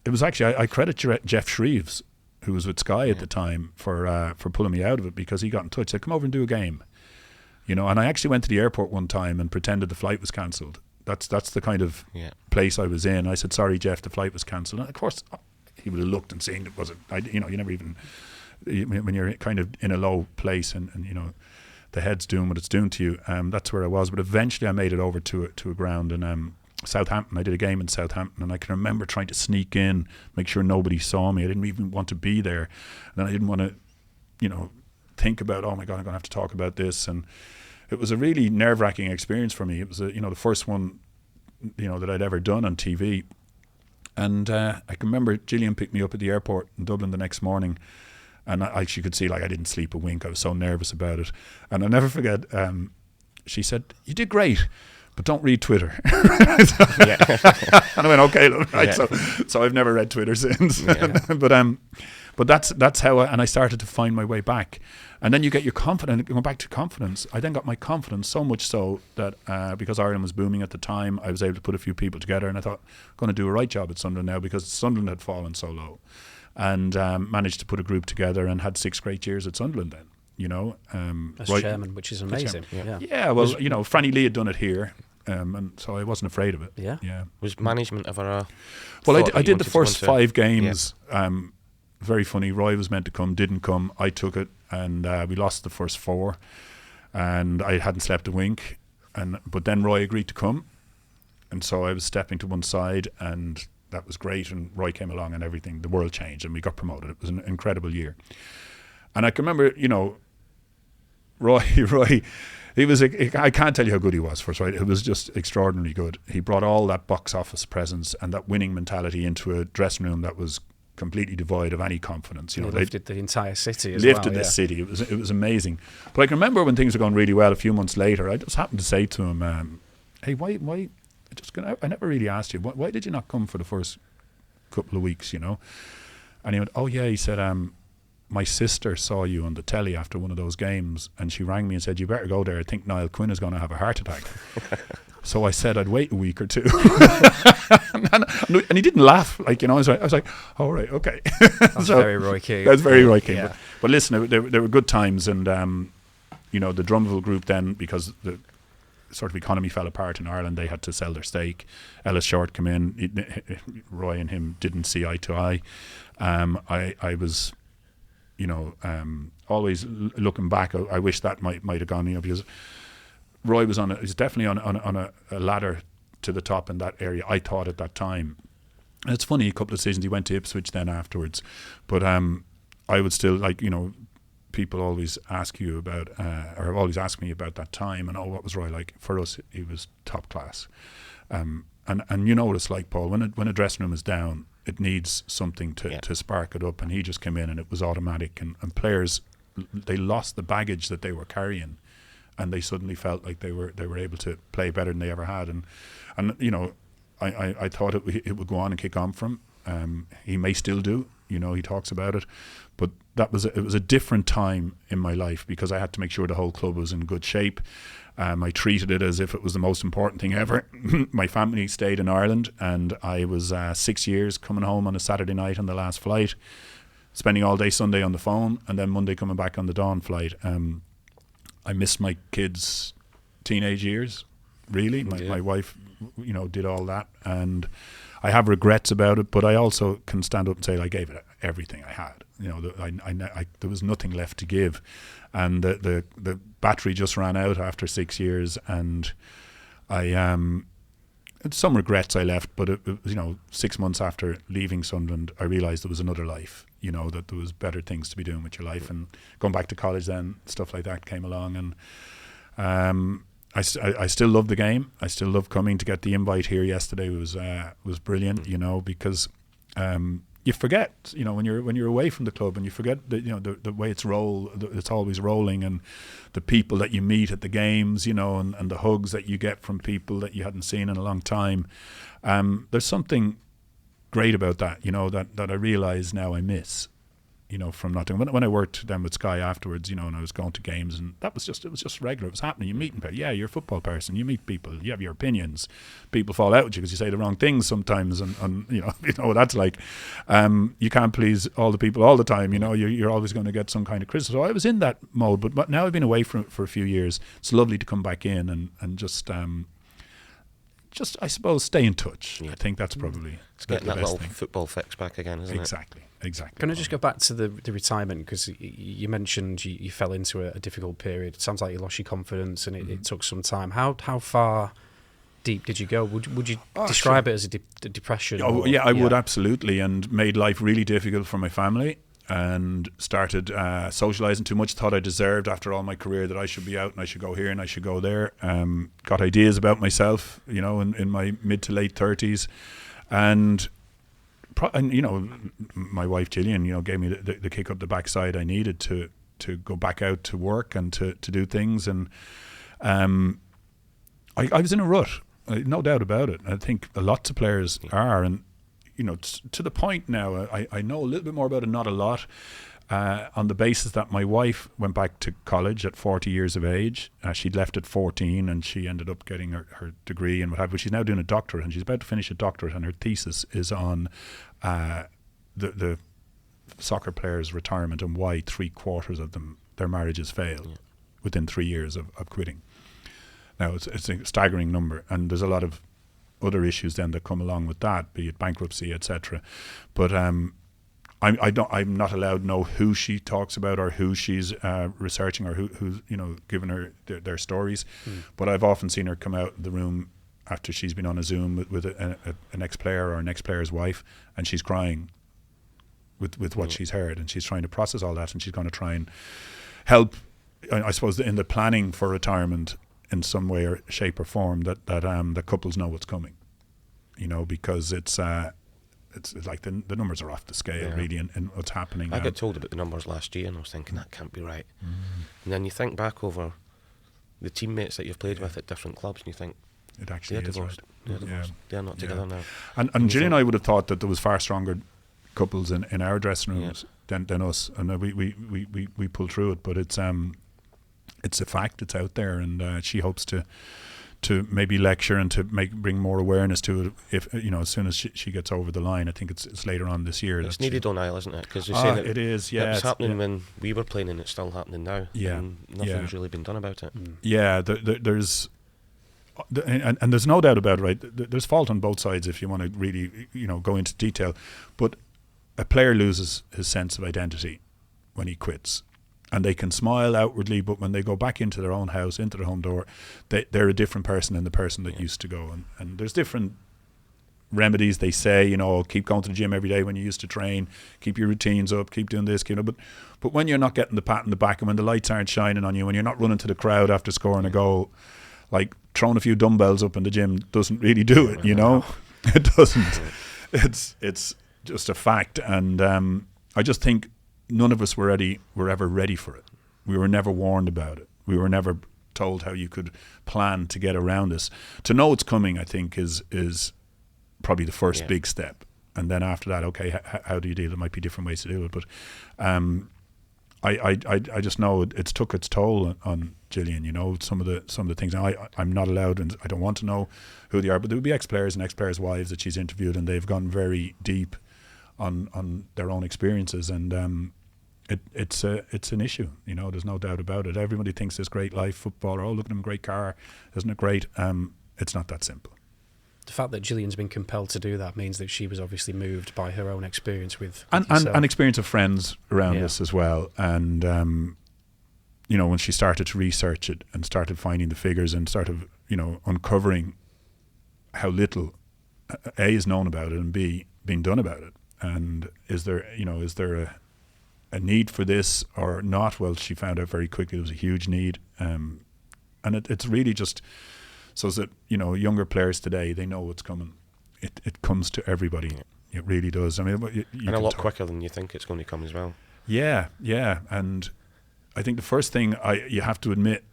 it was actually I credit Jeff Shreves, who was with Sky at the time, for pulling me out of it, because he got in touch, said, "Come over and do a game," you know. And I actually went to the airport one time and pretended the flight was cancelled. That's the kind of place I was in. I said, "Sorry, Jeff, the flight was cancelled." And of course, he would have looked and seen it wasn't. You know, you never even, when you're kind of in a low place and you know the head's doing what it's doing to you. That's where I was. But eventually, I made it over to a ground, and Southampton. I did a game in Southampton, and I can remember trying to sneak in, make sure nobody saw me. I didn't even want to be there, and then I didn't want to, think about, oh my God, I'm going to have to talk about this. And it was a really nerve-wracking experience for me. It was the first one that I'd ever done on TV. And I can remember Gillian picked me up at the airport in Dublin the next morning, and she could see I didn't sleep a wink. I was so nervous about it. And I'll never forget, she said, "You did great, but don't read Twitter." And I went, okay, look, right. So I've never read Twitter since. But that's how I started to find my way back. And then you get your confidence, going back to confidence. I then got my confidence so much so that because Ireland was booming at the time, I was able to put a few people together, and I thought, I'm going to do a right job at Sunderland now, because Sunderland had fallen so low, and managed to put a group together and had 6 great years at Sunderland then. As chairman, which is amazing. Yeah, well, Franny Lee had done it here, and so I wasn't afraid of it. Yeah. Was management ever a... Well, I did the first 5 games. Very funny. Roy was meant to come, didn't come. I took it, and we lost the first 4, and I hadn't slept a wink. But then Roy agreed to come, and so I was stepping to one side, and that was great. And Roy came along, and everything, the world changed, and we got promoted. It was an incredible year. And I can remember, Roy, he was. I can't tell you how good he was for us, right? It was just extraordinarily good. He brought all that box office presence and that winning mentality into a dressing room that was completely devoid of any confidence. They lifted the entire city as lifted the city. It was amazing. But I can remember when things were going really well a few months later, I just happened to say to him, hey, why I never really asked you, why did you not come for the first couple of weeks, And he went, oh yeah, he said, my sister saw you on the telly after one of those games, and she rang me and said, you better go there, I think Niall Quinn is going to have a heart attack. So I said I'd wait a week or 2. and he didn't laugh. I was like, all right, okay. That's very Roy Keane. That's very Roy Keane. Yeah. But listen, there were good times, and the Drumville group then, because the sort of economy fell apart in Ireland, they had to sell their stake. Ellis Short came in. Roy and him didn't see eye to eye. I was, always looking back, I wish that might have gone, because Roy was definitely on a ladder to the top in that area, I thought, at that time. And it's funny, a couple of seasons he went to Ipswich then afterwards, but I would still, people always ask you about, or have always asked me about that time, and what was Roy like? For us, he was top class. And you know what it's like, Paul, when a dressing room is down, it needs something to spark it up, and he just came in and it was automatic, and players, they lost the baggage that they were carrying, and they suddenly felt like they were able to play better than they ever had, and I thought it would go on and kick on from him. He may still do, he talks about it, but it was a different time in my life, because I had to make sure the whole club was in good shape. I treated it as if it was the most important thing ever. My family stayed in Ireland, and I was 6 years coming home on a Saturday night on the last flight, spending all day Sunday on the phone, and then Monday coming back on the dawn flight. I missed my kids' teenage years, really. My wife, did all that, and I have regrets about it, but I also can stand up and say I gave it everything I had. There was nothing left to give, and the battery just ran out after 6 years, and I some regrets I left, but it 6 months after leaving Sunderland, I realised there was another life, that there was better things to be doing with your life, and going back to college then, stuff like that came along, and I still love the game. I still love coming. To get the invite here yesterday was brilliant, because you forget, when you're away from the club, and you forget that, the way it's always rolling, and the people that you meet at the games, and the hugs that you get from people that you hadn't seen in a long time. There's something great about that, that I realise now I miss, from not doing. When I worked then with Sky afterwards, and I was going to games, and it was just regular. It was happening. You meet people. Yeah, you're a football person. You meet people. You have your opinions. People fall out with you because you say the wrong things sometimes, and you know what that's like. You can't please all the people all the time. You're always going to get some kind of criticism. So I was in that mode, but now I've been away from it for a few years. It's lovely to come back in and just I suppose stay in touch. Yeah. I think that's probably it's getting that little football fix back again, isn't it? Exactly. Can I just go back to the retirement, because you mentioned you fell into a difficult period. It sounds like you lost your confidence, and it took some time. How far deep did you go? Would you describe it as a depression? Oh, yeah, I would, absolutely, and made life really difficult for my family, and started socialising too much. Thought I deserved, after all my career, that I should be out and I should go here and I should go there. Got ideas about myself, in my mid to late 30s, and my wife Gillian, gave me the kick up the backside I needed to go back out to work and to do things, and I was in a rut, no doubt about it. I think lots of players are, and to the point now, I know a little bit more about it, not a lot, on the basis that my wife went back to college at 40 years of age. She'd left at 14 and she ended up getting her degree and what have you. She's now doing a doctorate, and she's about to finish a doctorate, and her thesis is on the soccer players' retirement and why 3/4 of them, their marriages fail within 3 years of quitting. Now it's a staggering number, and there's a lot of other issues then that come along with that, be it bankruptcy, etc. But I'm not allowed to know who she talks about or who she's researching or who's giving her their stories. But I've often seen her come out of the room after she's been on a Zoom with an ex-player or an ex-player's wife, and she's crying with what she's heard, and she's trying to process all that, and she's going to try and help, I suppose, in the planning for retirement in some way or shape or form, that the couples know what's coming, because it's like the numbers are off the scale, really, in what's happening. I got told about the numbers last year, and I was thinking that can't be right. And then you think back over the teammates that you've played with at different clubs, and you think it actually they're is divorced. right. They're divorced. They're not together now. And Gillian and I would have thought that there was far stronger couples in our dressing rooms than us, and we pull through it. But it's a fact. It's out there, and she hopes to maybe lecture and to bring more awareness to it. If as soon as she gets over the line, I think it's later on this year. It's needed on Niall, isn't it? Because you're saying it is. Yeah, it was happening when we were playing, and it's still happening now. Yeah, and nothing's really been done about it. Yeah, there's. And there's no doubt about it, right? There's fault on both sides if you want to really, go into detail. But a player loses his sense of identity when he quits. And they can smile outwardly, but when they go back into their own house, into their home door, they're a different person than the person that used to go. And there's different remedies. They say, keep going to the gym every day when you used to train, keep your routines up, keep doing this, but when you're not getting the pat in the back, and when the lights aren't shining on you, when you're not running to the crowd after scoring a goal, like throwing a few dumbbells up in the gym doesn't really do it, It doesn't. It's just a fact. And I just think none of us were ever ready for it. We were never warned about it. We were never told how you could plan to get around this. To know it's coming, I think, is probably the first big step. And then after that, okay, how do you deal? There might be different ways to do it. But I just know it's took its toll on Gillian. Some of the things. Now, I'm not allowed, and I don't want to know who they are. But there would be ex-players and ex-players' wives that she's interviewed, and they've gone very deep on their own experiences, and it's an issue. There's no doubt about it. Everybody thinks this great life footballer. Oh, look at him, great car, isn't it great? It's not that simple. The fact that Gillian's been compelled to do that means that she was obviously moved by her own experience with and experience of friends around this as well. And when she started to research it and started finding the figures and started uncovering how little A is known about it and B being done about it, and is there a need for this or not? Well, she found out very quickly there was a huge need, and it's really just so that younger players today, they know what's coming. It comes to everybody. It really does. I mean, you and a lot quicker than you think it's going to come as well. Yeah, and I think the first thing you have to admit,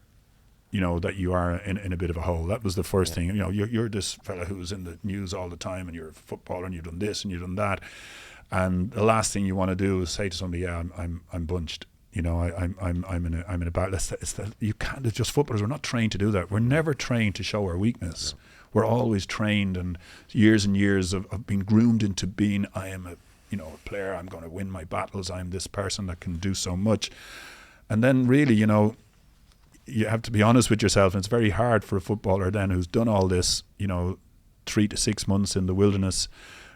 that you are in a bit of a hole. That was the first thing. You're this fella who's in the news all the time, and you're a footballer, and you've done this and you've done that, and the last thing you want to do is say to somebody, "Yeah, I'm bunched." I'm in a bad. You can't. It's just footballers. We're not trained to do that. We're never trained to show our weakness. No. We're always trained, and years of being groomed into being. I am a player. I'm going to win my battles. I'm this person that can do so much, and then really, you have to be honest with yourself. And it's very hard for a footballer then who's done all this, 3 to 6 months in the wilderness,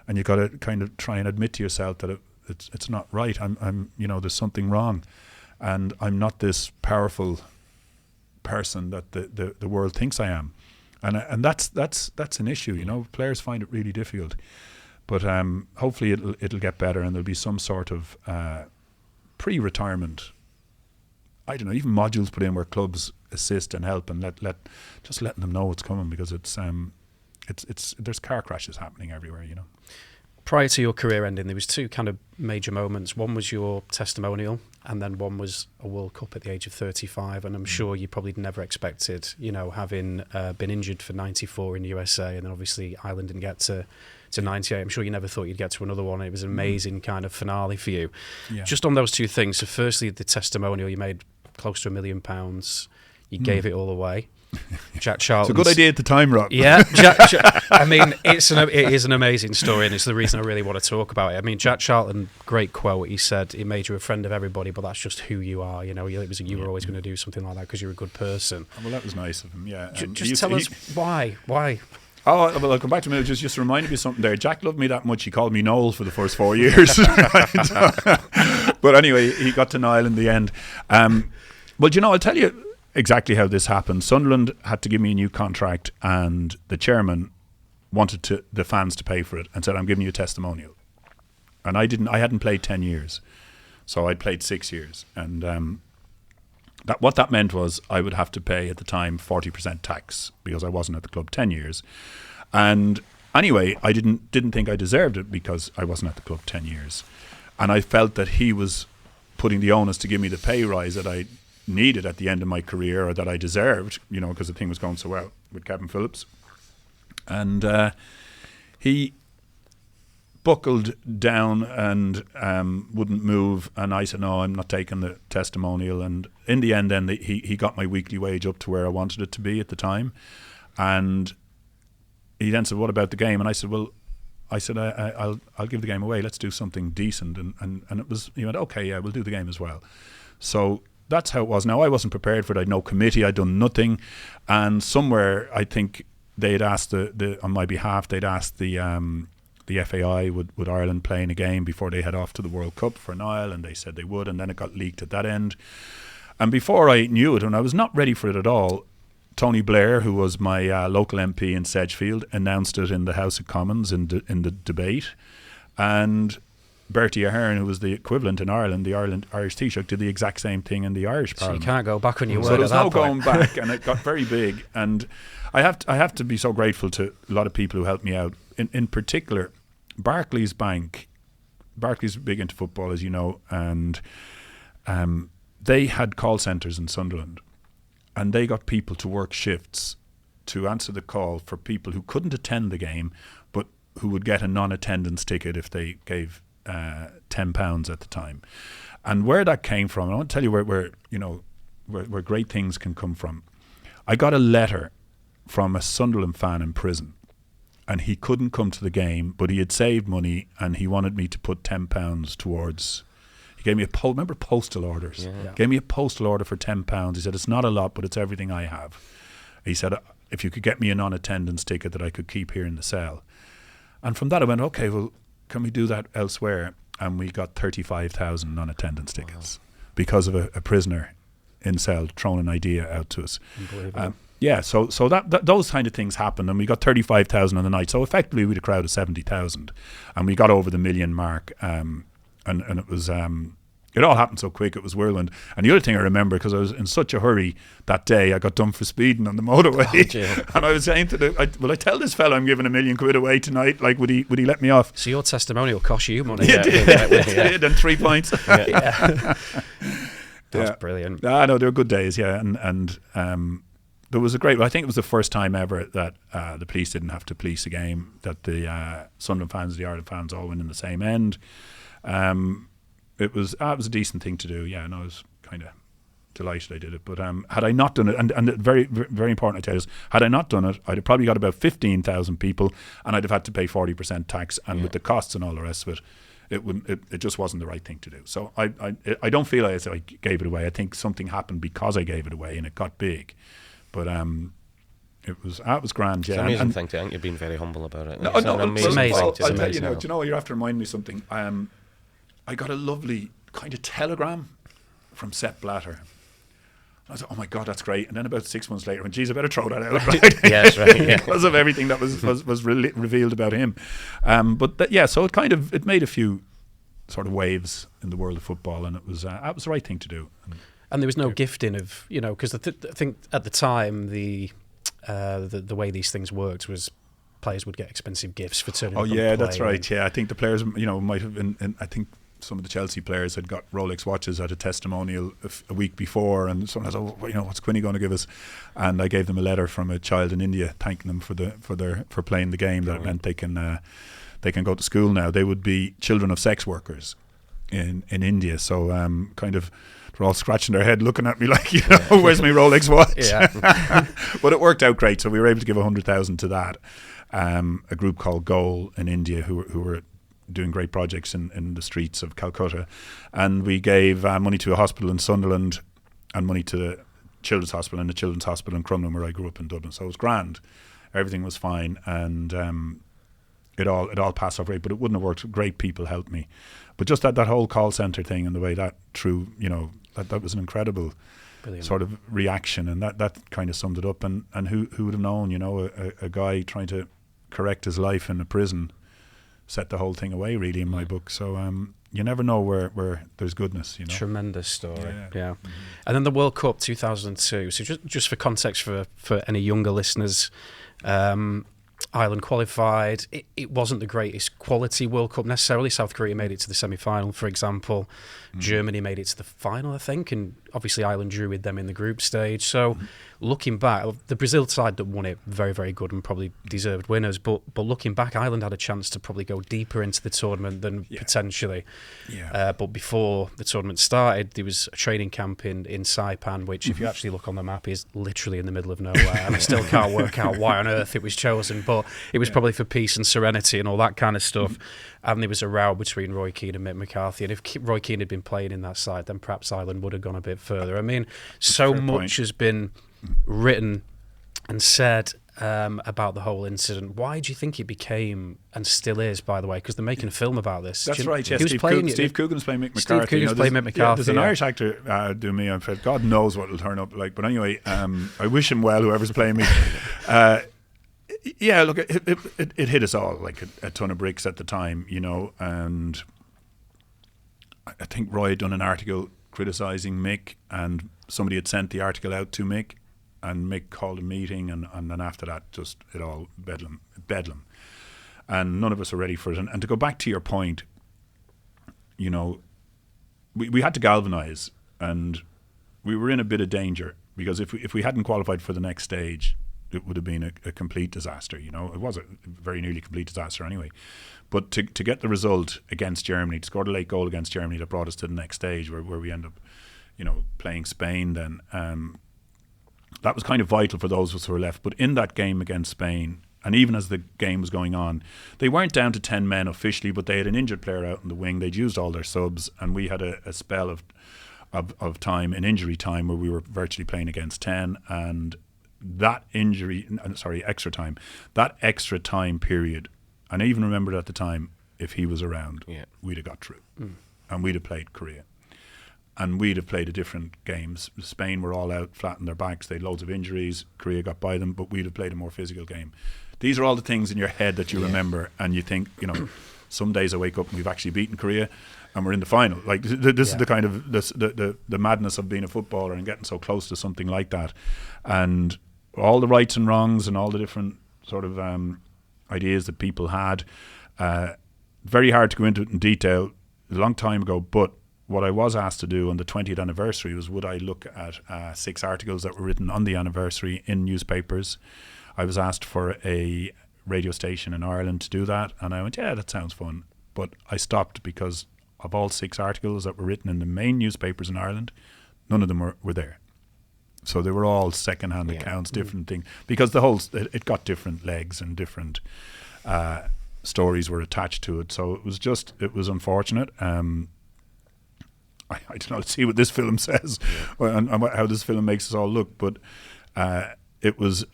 and you've got to kind of try and admit to yourself that it's not right. I'm there's something wrong, and I'm not this powerful person that the world thinks I am. And that's an issue, you know. Players find it really difficult, but hopefully it'll get better, and there'll be some sort of pre-retirement. I don't know, even modules put in where clubs assist and help, and just letting them know it's coming, because it's there's car crashes happening everywhere, you know. Prior to your career ending, there was two kind of major moments. One was your testimonial, and then one was a World Cup at the age of 35. And I'm sure you probably never expected, you know, having been injured for 94 in the USA, and then obviously Ireland didn't get to 98. I'm sure you never thought you'd get to another one. It was an amazing kind of finale for you. Yeah. Just on those two things. So firstly, the testimonial, you made close to £1 million. You gave it all away. Jack Charlton. It's a good idea at the time, Rob. Yeah, I mean, it is an amazing story, and it's the reason I really want to talk about it. I mean, Jack Charlton, great quote. He said, "It made you a friend of everybody, but that's just who you are." You know, you were always going to do something like that because you're a good person. Well, that was nice of him. Yeah. Just tell us why. Oh, well, I'll come back to me. Just reminded me of something there. Jack loved me that much, he called me Noel for the first 4 years. But anyway, he got to Niall in the end. Well, you know, I'll tell you exactly how this happened. Sunderland had to give me a new contract, and the chairman wanted the fans to pay for it and said, "I'm giving you a testimonial." And I hadn't played 10 years. So I'd played 6 years. And what that meant was I would have to pay at the time 40% tax, because I wasn't at the club 10 years. And anyway, I didn't think I deserved it because I wasn't at the club 10 years. And I felt that he was putting the onus to give me the pay rise that I needed at the end of my career, or that I deserved, you know, because the thing was going so well with Kevin Phillips. And he buckled down and wouldn't move, and I said, "No, I'm not taking the testimonial." And in the end, then he got my weekly wage up to where I wanted it to be at the time. And he then said, "What about the game?" And I said, "Well," I'll give the game away. Let's do something decent. And it was, he went, "Okay, yeah, we'll do the game as well." So that's how it was. Now, I wasn't prepared for it. I had no committee. I'd done nothing. And somewhere, I think they'd asked on my behalf, they'd asked the FAI would Ireland play in a game before they head off to the World Cup for Niall, and they said they would, and then it got leaked at that end. And before I knew it, and I was not ready for it at all, Tony Blair, who was my local MP in Sedgefield, announced it in the House of Commons in the debate, and Bertie Ahern, who was the equivalent in Ireland, the Irish Taoiseach, did the exact same thing in the Irish Parliament. So you can't go back on your word. So there's no going back, and it got very big. And I have to be so grateful to a lot of people who helped me out. In particular, Barclays Bank. Barclays are big into football, as you know, and they had call centres in Sunderland, and they got people to work shifts to answer the call for people who couldn't attend the game, but who would get a non-attendance ticket if they gave £10 at the time. And where that came from, and I want to tell you where great things can come from. I got a letter from a Sunderland fan in prison, and he couldn't come to the game, but he had saved money, and he wanted me to put £10 towards. He gave me remember postal orders? Yeah. Gave me a postal order for £10. He said, "It's not a lot, but it's everything I have." He said, "If you could get me a non-attendance ticket that I could keep here in the cell." And from that I went, okay, well, can we do that elsewhere? And we got 35,000 non-attendance tickets because of a prisoner in cell throwing an idea out to us. Yeah, so that those kind of things happened, and we got 35,000 on the night. So effectively, we had a crowd of 70,000, and we got over the million mark. And it was it all happened so quick. It was whirlwind. And the other thing I remember, because I was in such a hurry that day, I got done for speeding on the motorway. And I was saying to will I tell this fella I'm giving £1 million away tonight? Like, would he let me off? So your testimonial cost you money. It did, and 3 points. That's brilliant. No, they were good days, yeah. And there was I think it was the first time ever that the police didn't have to police a game, that the Sunderland fans, the Ireland fans all went in the same end. It was a decent thing to do, yeah, and I was kind of delighted I did it. But had I not done it, and very, very important I tell you this, had I not done it, I'd have probably got about 15,000 people, and I'd have had to pay 40% tax, and with the costs and all the rest of it, it just wasn't the right thing to do. So I don't feel like I gave it away. I think something happened because I gave it away, and it got big. But it was grand, yeah. It's an amazing thing to think. You've been very humble about it. No, it's an amazing thing to do. Do you know, you have to remind me of something. I got a lovely kind of telegram from Sepp Blatter. I was like, oh my God, that's great. And then about 6 months later, I went, geez, I better throw that out. Right? Yes, right. Yeah. Because of everything that was revealed about him. So it made a few sort of waves in the world of football, and it was the right thing to do. And there was no gifting of, because I think at the time the way these things worked was players would get expensive gifts for turning up and playing. That's right. Yeah, I think the players, might have been. I think some of the Chelsea players had got Rolex watches at a testimonial a week before, and someone said, what's Quinny going to give us? And I gave them a letter from a child in India thanking them for playing the game. That it meant they can go to school now. They would be children of sex workers in India. So they're all scratching their head looking at me like, where's my Rolex watch? Yeah. But it worked out great. So we were able to give 100,000 to that. A group called Goal in India who were doing great projects in the streets of Calcutta, and we gave money to a hospital in Sunderland and money to the Children's Hospital and the Children's Hospital in Crumlin, where I grew up in Dublin. So it was grand, everything was fine, and it all passed off great. But it wouldn't have worked. Great people helped me, but just that whole call centre thing and the way that that was an incredible sort of reaction, and that kind of summed it up. And who would have known, a guy trying to correct his life in a prison set the whole thing away, really, in my book. So you never know where there's goodness, Tremendous story. Yeah. Mm-hmm. And then the World Cup 2002. So just for context for any younger listeners, Ireland qualified. It wasn't the greatest quality World Cup necessarily. South Korea made it to the semi-final, for example. Germany made it to the final, I think, and obviously Ireland drew with them in the group stage. So looking back, the Brazil side that won it, very, very good and probably deserved winners. But looking back, Ireland had a chance to probably go deeper into the tournament than potentially. Yeah. But before the tournament started, there was a training camp in Saipan, which, if you actually look on the map, is literally in the middle of nowhere. And I still can't work out why on earth it was chosen, but it was probably for peace and serenity and all that kind of stuff. And there was a row between Roy Keane and Mick McCarthy. And if Roy Keane had been playing in that side, then perhaps Ireland would have gone a bit further. I mean, so much has been written and said about the whole incident. Why do you think it became, and still is, by the way, because they're making a film about this? That's right, yes. Steve Coogan's playing Mick McCarthy. Steve Coogan's playing Mick McCarthy. There's an Irish actor doing me. I'm afraid God knows what it'll turn up like. But anyway, I wish him well, whoever's playing me. Yeah, look, it hit us all like a ton of bricks at the time, and I think Roy had done an article criticising Mick, and somebody had sent the article out to Mick, and Mick called a meeting, and then after that, just it all bedlam, and none of us are ready for it. And to go back to your point, we had to galvanise, and we were in a bit of danger, because if we hadn't qualified for the next stage, it would have been a complete disaster. It was a very nearly complete disaster anyway. But to get the result against Germany, to score the late goal against Germany that brought us to the next stage where we end up, playing Spain then, that was kind of vital for those of us who were left. But in that game against Spain, and even as the game was going on, they weren't down to 10 men officially, but they had an injured player out in the wing. They'd used all their subs, and we had a spell of time, in injury time, where we were virtually playing against 10, and that extra time period, and I even remembered at the time, if he was around, we'd have got through, and we'd have played Korea, and we'd have played a different game. Spain were all out, flat on their backs, they had loads of injuries. Korea got by them, but we'd have played a more physical game. These are all the things in your head that you remember, and you think, some days I wake up and we've actually beaten Korea, and we're in the final. Like this is the kind of the madness of being a footballer and getting so close to something like that, and all the rights and wrongs and all the different sort of ideas that people had. Very hard to go into it in detail, a long time ago, but what I was asked to do on the 20th anniversary was, would I look at 6 articles that were written on the anniversary in newspapers. I was asked for a radio station in Ireland to do that, and I went, yeah, that sounds fun. But I stopped because of all 6 articles that were written in the main newspapers in Ireland, none of them were there. So they were all second-hand accounts, different things, because it got different legs and different stories were attached to it. So it was unfortunate. I don't know, let's see what this film says and how this film makes us all look. But it was,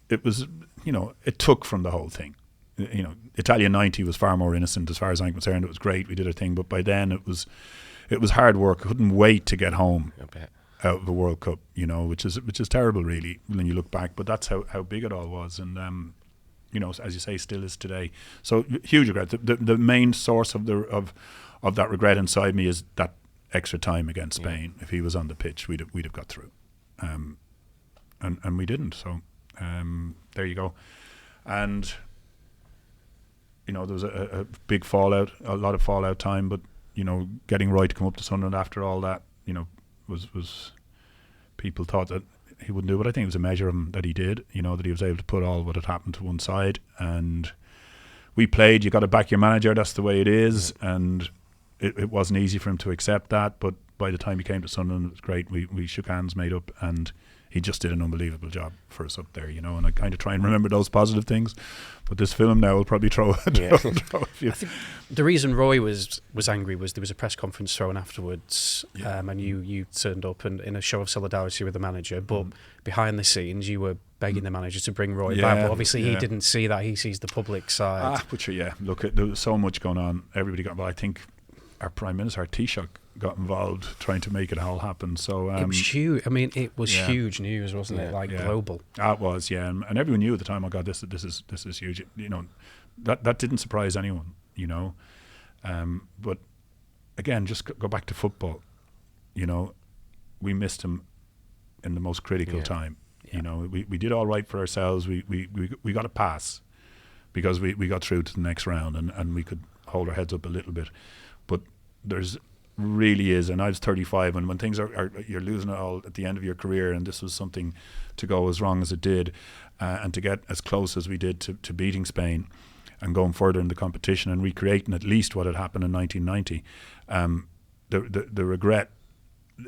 it took from the whole thing. Italia 90 was far more innocent as far as I'm concerned. It was great. We did our thing. But by then it was hard work. I couldn't wait to get home. out of a World Cup, you know, which is terrible really when you look back. But that's how big it all was, and you know, as you say, still is today. So huge regret. The main source of that regret inside me is that extra time against Spain. If he was on the pitch, we'd have got through, and we didn't. So there you go. And you know, there was a big fallout, a lot of fallout time. But you know, getting Roy to come up to Sunderland after all that, you know, was people thought that he wouldn't do it. But I think it was a measure of him that he did. You know, that he was able to put all what had happened to one side. And we played. You got to back your manager. That's the way it is. And it wasn't easy for him to accept that. But by the time he came to Sunderland, it was great. We shook hands, made up, and he just did an unbelievable job for us up there, you know. And I kind of try and remember those positive things, but this film now will probably throw a few. I think the reason Roy was angry was there was a press conference thrown afterwards, and you turned up and in a show of solidarity with the manager, but behind the scenes you were begging the manager to bring Roy back. But obviously he didn't see that. He sees the public side. But look, there was so much going on. Everybody got. Well, I think our Prime Minister, our Taoiseach, got involved trying to make it all happen. So it was huge. I mean, it was huge news, wasn't it? Like global. It was, and everyone knew at the time. Oh God, this is huge. You know, that didn't surprise anyone. You know, but again, just go back to football. You know, we missed him in the most critical time. You know, we did all right for ourselves. We got a pass because we got through to the next round and we could hold our heads up a little bit. But there's really is, and I was 35, and when things are you're losing it all at the end of your career, and this was something to go as wrong as it did, and to get as close as we did to beating Spain and going further in the competition and recreating at least what had happened in 1990, the regret,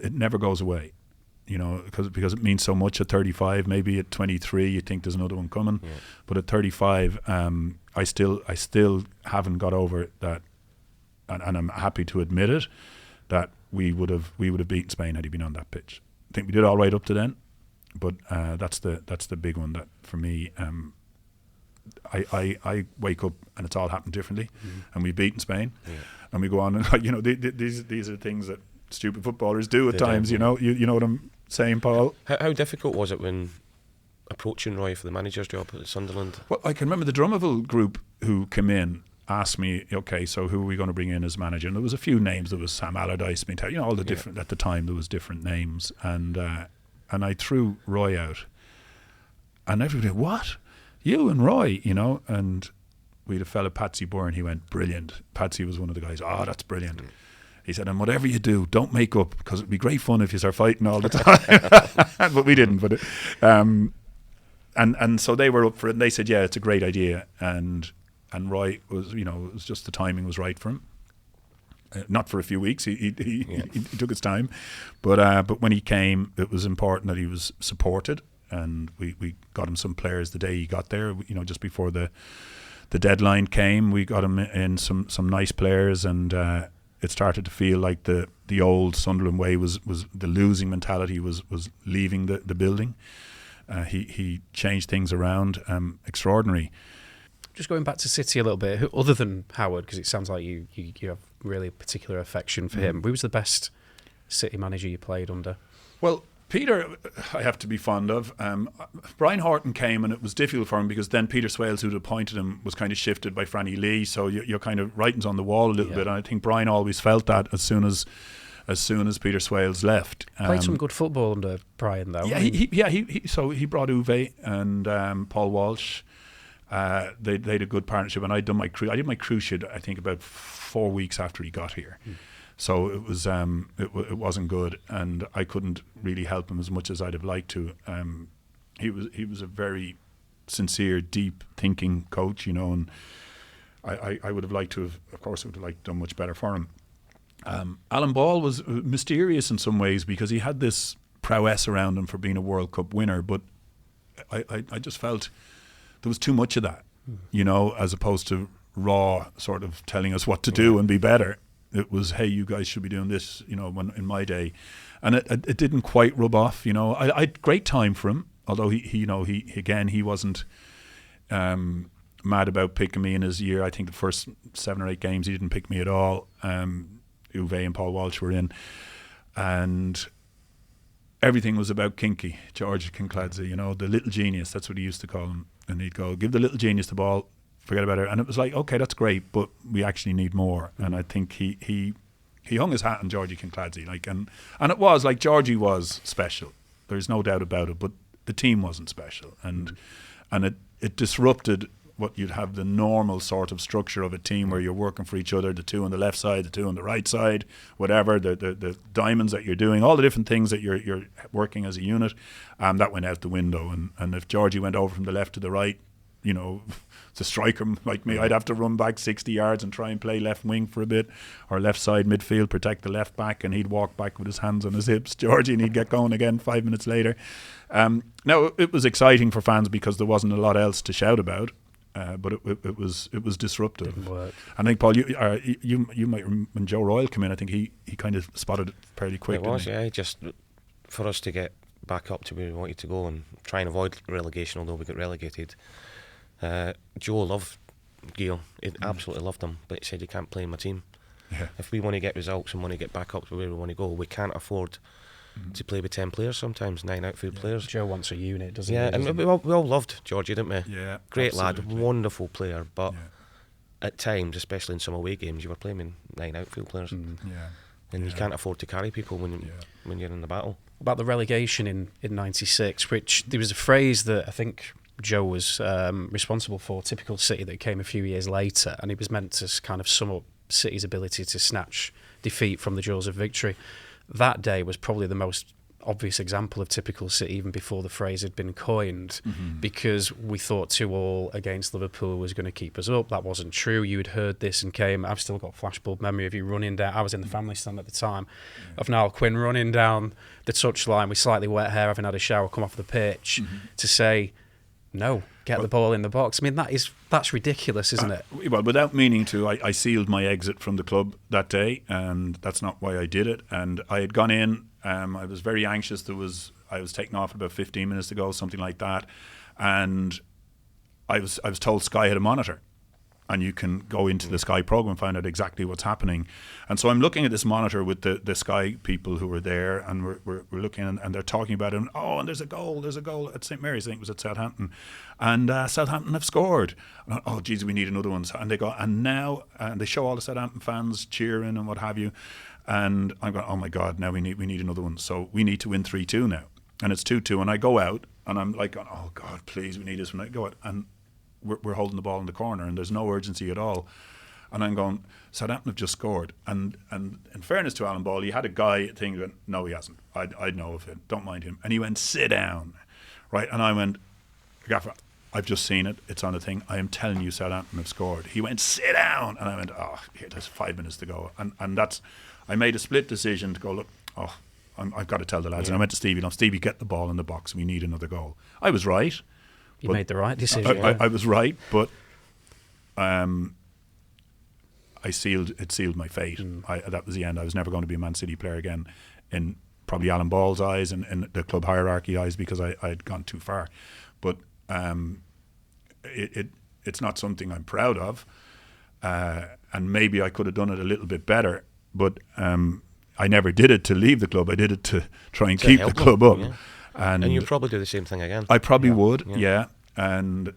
it never goes away, you know, because it means so much at 35. Maybe at 23 you think there's another one coming, but at 35 I still haven't got over that. And I'm happy to admit it, that we would have beaten Spain had he been on that pitch. I think we did all right up to then, but that's the big one that for me. I wake up and it's all happened differently, and we've beaten Spain, and we go on and you know these are things that stupid footballers do at times. You know what I'm saying, Paul. How difficult was it when approaching Roy for the manager's job at Sunderland? Well, I can remember the Drummaville group who came in. Asked me, okay, so who are we going to bring in as manager? And there was a few names. There was Sam Allardyce, you know, all the different at the time. There was different names, and I threw Roy out, and everybody, what? You and Roy, you know? And we had a fella, Patsy Byrne. He went, brilliant. Patsy was one of the guys. Oh, that's brilliant. He said, and whatever you do, don't make up, because it'd be great fun if you start fighting all the time. But we didn't. But and so they were up for it, and they said, yeah, it's a great idea, And Roy was, you know, it was just the timing was right for him. Not for a few weeks. He took his time, but when he came, it was important that he was supported, and we got him some players the day he got there. You know, just before the deadline came, we got him in some nice players, and it started to feel like the old Sunderland way was the losing mentality was leaving the building. He changed things around, extraordinary. Just going back to City a little bit, other than Howard, because it sounds like you have really a particular affection for him. Who was the best City manager you played under? Well, Peter, I have to be fond of. Brian Horton came, and it was difficult for him because then Peter Swales, who'd appointed him, was kind of shifted by Franny Lee. So you're kind of writing's on the wall a little bit. And I think Brian always felt that as soon as Peter Swales left. Played some good football under Brian, though. Yeah, he brought Uwe and Paul Walsh. They had a good partnership, and I did my cruise ship, I think, about 4 weeks after he got here. So it was it wasn't good, and I couldn't really help him as much as I'd have liked to. He was a very sincere, deep thinking coach, you know, and I would have liked to have, of course, I would have liked to done much better for him. Alan Ball was mysterious in some ways because he had this prowess around him for being a World Cup winner, but I just felt there was too much of that, you know, as opposed to raw sort of telling us what to do and be better. It was, hey, you guys should be doing this, you know, when in my day. And it didn't quite rub off, you know. I had great time for him, although he wasn't mad about picking me in his year. I think the first 7 or 8 games he didn't pick me at all. Uwe and Paul Walsh were in. And everything was about Kinky, George Kincladze, you know, the little genius. That's what he used to call him. And he'd go, give the little genius the ball, forget about it. And it was like, okay, that's great, but we actually need more. And I think he hung his hat on Georgie Kincladze, like, and it was like Georgie was special. There's no doubt about it, but the team wasn't special, and it disrupted what you'd have the normal sort of structure of a team where you're working for each other, the two on the left side, the two on the right side, whatever, the diamonds that you're doing, all the different things that you're working as a unit, that went out the window. And if Georgie went over from the left to the right, you know, to striker like me, I'd have to run back 60 yards and try and play left wing for a bit, or left side midfield, protect the left back, and he'd walk back with his hands on his hips, Georgie, and he'd get going again 5 minutes later. Now, it was exciting for fans because there wasn't a lot else to shout about. But it was disruptive. Didn't work. I think, Paul, you might when Joe Royle came in, I think he kind of spotted it fairly quick. It was, yeah. Just for us to get back up to where we wanted to go and try and avoid relegation, although we got relegated. Joe loved Gio. He absolutely loved him, but he said, you can't play in my team. Yeah. If we want to get results and want to get back up to where we want to go, we can't afford to play with 10 players sometimes, 9 outfield players. Joe wants a unit, doesn't he? Yeah, and we all loved Georgie, didn't we? Yeah, great absolutely. lad, wonderful player, but at times, especially in some away games, you were playing with 9 outfield players, and you can't afford to carry people when you're in the battle. About the relegation in '96, which there was a phrase that I think Joe was responsible for, typical City, that came a few years later, and it was meant to kind of sum up City's ability to snatch defeat from the jaws of victory. That day was probably the most obvious example of typical City, even before the phrase had been coined, because we thought 2-2 against Liverpool was going to keep us up. That wasn't true. You had heard this and came. I've still got flashbulb memory of you running down. I was in the family stand at the time, of Niall Quinn running down the touchline with slightly wet hair, having had a shower, come off the pitch to say, no, get the ball in the box. I mean, that's ridiculous, isn't it? Well, without meaning to, I sealed my exit from the club that day, and that's not why I did it. And I had gone in. I was very anxious. I was taken off about 15 minutes to go, something like that, and I was told Sky had a monitor, and you can go into the Sky program and find out exactly what's happening. And so I'm looking at this monitor with the Sky people who were there, and we're looking, and they're talking about it. And, and there's a goal at St Mary's. I think it was at Southampton, and Southampton have scored. And geez, we need another one. And they go, and now they show all the Southampton fans cheering and what have you. And I'm going, oh my God, now we need another one. So we need to win 3-2 now, and it's 2-2. And I go out, and I'm like, oh God, please, we need this one. I go out, and we're holding the ball in the corner, and there's no urgency at all. And I'm going, Southampton have just scored. And in fairness to Alan Ball, he had a guy thinking, no, he hasn't. I'd know of it. Don't mind him. And he went, sit down. Right? And I went, Gaffer, I've just seen it. It's on the thing. I am telling you, Southampton have scored. He went, sit down. And I went, here, there's 5 minutes to go. And that's, I made a split decision to go, look, I've got to tell the lads. And I went to Stevie, Stevie, get the ball in the box. We need another goal. I was right. You made the right decision. I was right, but it sealed my fate. That was the end. I was never going to be a Man City player again, in probably Alan Ball's eyes and in the club hierarchy eyes, because I had gone too far. But it's not something I'm proud of, and maybe I could have done it a little bit better. But I never did it to leave the club. I did it to try and keep the club up. Yeah. And you'd probably do the same thing again. I probably would, yeah. And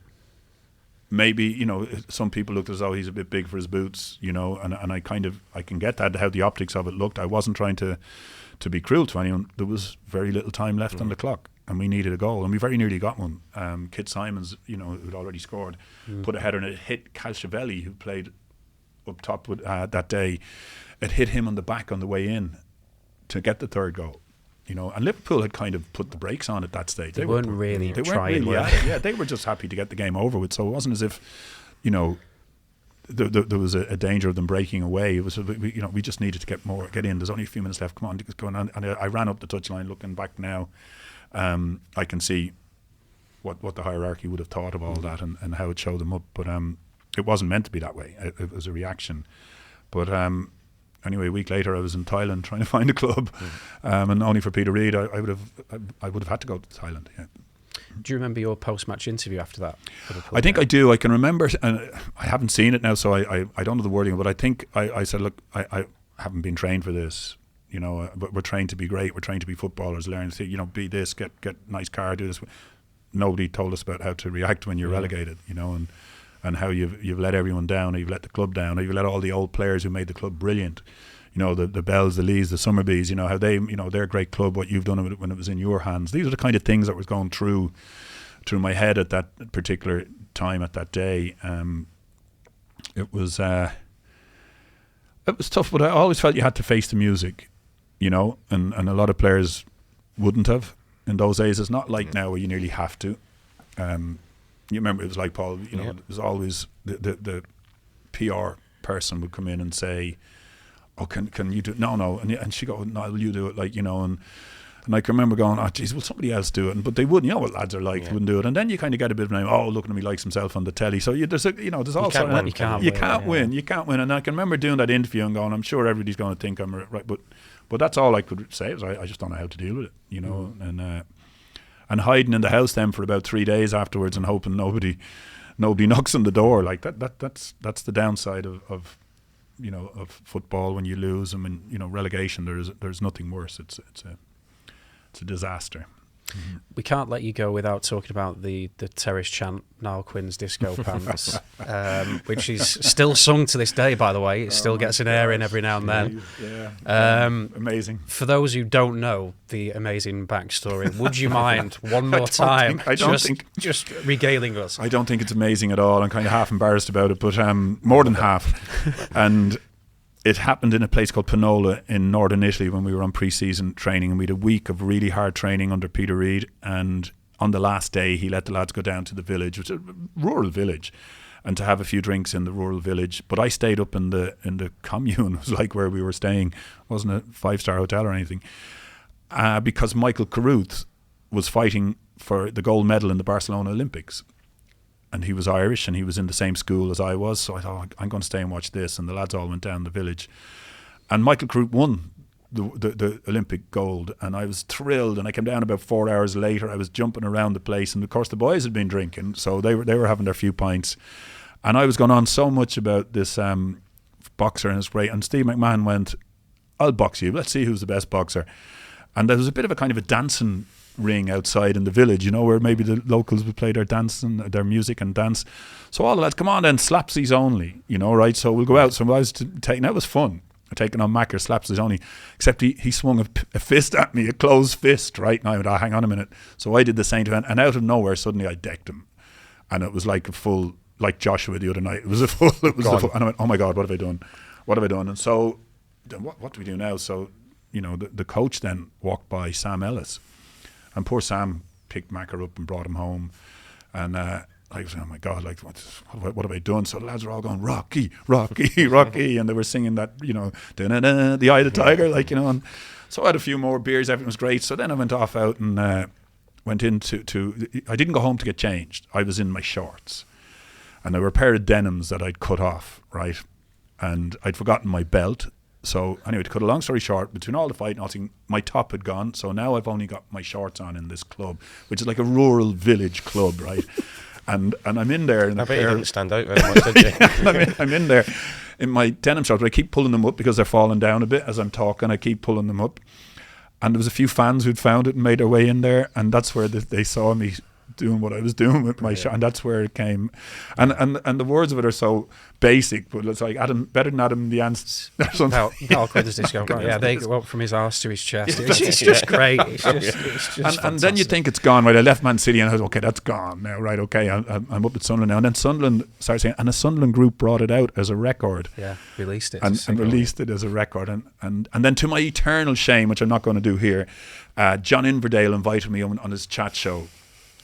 maybe, some people looked as though he's a bit big for his boots, and I can get that, how the optics of it looked. I wasn't trying to be cruel to anyone. There was very little time left on the clock, and we needed a goal, and we very nearly got one. Kit Simons, who'd already scored, put a header, and it hit Calciavelli, who played up top with, that day. It hit him on the back on the way in to get the third goal. And Liverpool had kind of put the brakes on at that stage. They weren't really trying. They were just happy to get the game over with. So it wasn't as if, there was a danger of them breaking away. It was, we just needed to get in. There's only a few minutes left. Come on, go on. And I ran up the touchline. Looking back now, I can see what the hierarchy would have thought of all that and how it showed them up. But it wasn't meant to be that way. It was a reaction. But anyway, a week later, I was in Thailand trying to find a club, and only for Peter Reid, I would have had to go to Thailand. Yeah. Do you remember your post-match interview after that? I think I do. I can remember, and I haven't seen it now, so I don't know the wording. But I think I said, look, I haven't been trained for this. You know, but we're trained to be great. We're trained to be footballers. Learn to, you know, be this, get nice car, do this. Nobody told us about how to react when you're relegated. You know, and how you've let everyone down, or you've let the club down, or you've let all the old players who made the club brilliant. You know, the Bells, the Lees, the Summerbees, you know, how they, you know, they're a great club, what you've done when it was in your hands. These are the kind of things that was going through my head at that particular time, at that day. It was tough, but I always felt you had to face the music, you know, and a lot of players wouldn't have in those days. It's not like now where you nearly have to. You remember, it was like, Paul, you know, it was always the PR person would come in and say, oh, can you do it? No. And she go, no, you do it, like, you know, and I can remember going, oh, geez, will somebody else do it? But they wouldn't. You know what lads are like, they wouldn't do it. And then you kind of get a bit of a name, oh, look at him, he likes himself on the telly. So there's all sorts of... You can't win. And I can remember doing that interview and going, I'm sure everybody's going to think I'm right. But that's all I could say, was I just don't know how to deal with it, you know. And hiding in the house then for about 3 days afterwards and hoping nobody knocks on the door. Like that's the downside of you know, of football when you lose. I mean, you know, relegation, there's nothing worse. It's a disaster. Mm-hmm. We can't let you go without talking about the terrace chant, Niall Quinn's Disco Pants, which is still sung to this day, by the way. It still gets an air in every now and then. Yeah. Amazing. For those who don't know the amazing backstory, would you mind one more time just regaling us? I don't think it's amazing at all. I'm kind of half embarrassed about it, but more than half. And it happened in a place called Pinola in northern Italy when we were on pre-season training, and we had a week of really hard training under Peter Reid. And on the last day, he let the lads go down to the village, which is a rural village, and to have a few drinks in the rural village. But I stayed up in the commune. It was like where we were staying. It wasn't a 5-star hotel or anything, because Michael Carruth was fighting for the gold medal in the Barcelona Olympics. And he was Irish, and he was in the same school as I was. So I thought, I'm going to stay and watch this. And the lads all went down the village. And Michael Carruth won the Olympic gold. And I was thrilled. And I came down about 4 hours later. I was jumping around the place. And, of course, the boys had been drinking. So they were having their few pints. And I was going on so much about this boxer and his great. And Steve McMahon went, I'll box you. Let's see who's the best boxer. And there was a bit of a kind of a dancing ring outside in the village, you know, where maybe the locals would play their their music and dance. So all the lads, come on then, slapsies only, you know, right? So we'll go out. So I was that was fun, taking on Macker, slapsies only, except he swung a fist at me, a closed fist, right? And I went, hang on a minute. So I did the same to him, and out of nowhere, suddenly I decked him. And it was like a full, like Joshua the other night. It was a full, and I went, oh my God, what have I done? And so, what do we do now? So, you know, the coach then walked by, Sam Ellis. And poor Sam picked Macker up and brought him home. And I was, oh my God, like, what have I done? So the lads were all going, Rocky, Rocky, Rocky. And they were singing that, you know, da-na-na, the Eye of the Tiger, like, you know. And so I had a few more beers, everything was great. So then I went off out and went into, I didn't go home to get changed. I was in my shorts. And there were a pair of denims that I'd cut off, right? And I'd forgotten my belt. So anyway, to cut a long story short, between all the fight and all thing, my top had gone. So now I've only got my shorts on in this club, which is like a rural village club, right? And I'm in there. I bet you didn't stand out very much, did you? I'm in there in my denim shorts, but I keep pulling them up because they're falling down a bit as I'm talking. I keep pulling them up. And there was a few fans who'd found it and made their way in there. And that's where they saw me doing what I was doing with my shot, and that's where it came. And the words of it are so basic, but it's like better than Adam the Ants. Niall Quinn's Disco. Yeah, they go up from his arse to his chest. It's just great. It's just and then you think it's gone, right? I left Man City and I was, okay, that's gone now, right? Okay, I'm up at Sunderland now. And then Sunderland started saying, and a Sunderland group brought it out as a record. Yeah, released it. And released it as a record. And then to my eternal shame, which I'm not going to do here, John Inverdale invited me on his chat show.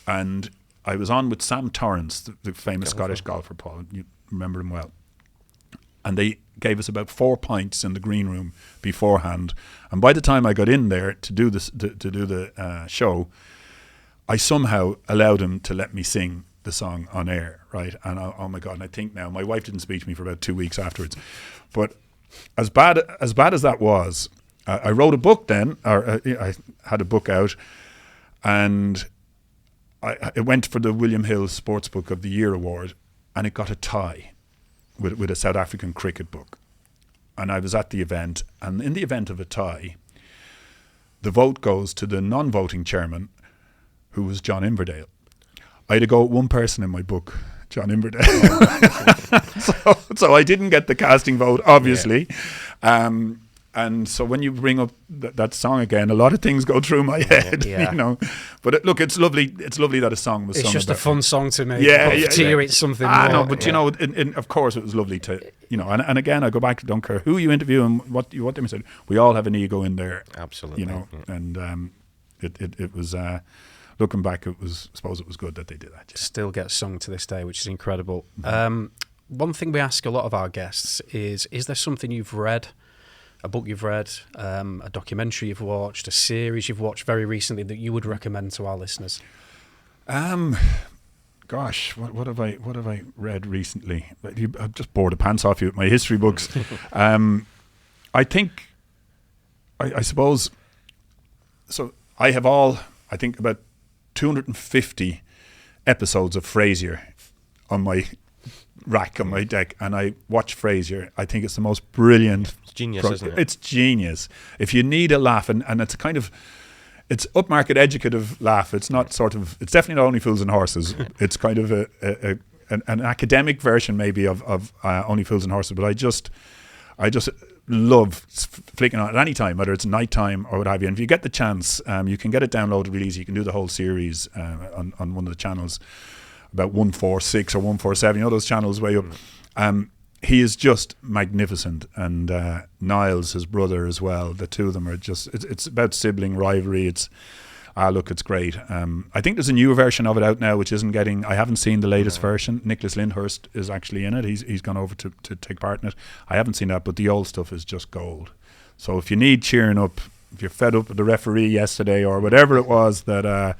And I was on with Sam Torrance, the famous Scottish golfer, Paul. You remember him well. And they gave us about 4 pints in the green room beforehand. And by the time I got in there to do the show, I somehow allowed him to let me sing the song on air, right? And oh my God! And I think now my wife didn't speak to me for about 2 weeks afterwards. But as bad as that was, I wrote a book then, or I had a book out, and it went for the William Hill Sportsbook of the Year award, and it got a tie with a South African cricket book. and I was at the event, and in the event of a tie, the vote goes to the non-voting chairman, who was John Inverdale. I had to go with one person in my book, John Inverdale. so I didn't get the casting vote, obviously. And so when you bring up that song again, a lot of things go through my head, you know. But look, it's lovely. It's lovely that a song was sung. It's just a fun song to me. Yeah, but to you, it's something more. No, but you know, of course, it was lovely to, you know. And again, I go back to, don't care who you interview and what they said. We all have an ego in there, absolutely. You know, and it was. Looking back, I suppose it was good that they did that. Yeah. Still gets sung to this day, which is incredible. One thing we ask a lot of our guests is there something you've read, a book you've read, a documentary you've watched, a series you've watched very recently that you would recommend to our listeners? Gosh, what have I read recently? I've just bored the pants off you with my history books. I think, I suppose, so I have I think about 250 episodes of Frasier on my rack, on my deck, and I watch Frasier. I think it's the most brilliant. It's genius, isn't it? It's genius. If you need a laugh, and it's a kind of, it's upmarket educative laugh. It's not sort of, it's definitely not Only Fools and Horses. It's kind of an academic version maybe of Only Fools and Horses, but I just love flicking on at any time, whether it's nighttime or what have you. And if you get the chance, you can get it downloaded really easy. You can do the whole series on one of the channels, about 146 or 147, you know, those channels way up. He is just magnificent, and Niall's his brother as well. The two of them are just, it's about sibling rivalry. It's great. I think there's a newer version of it out now, which isn't getting, I haven't seen the latest version. Nicholas Lyndhurst is actually in it. He's gone over to take part in it. I haven't seen that, but the old stuff is just gold. So if you need cheering up, if you're fed up with the referee yesterday or whatever it was that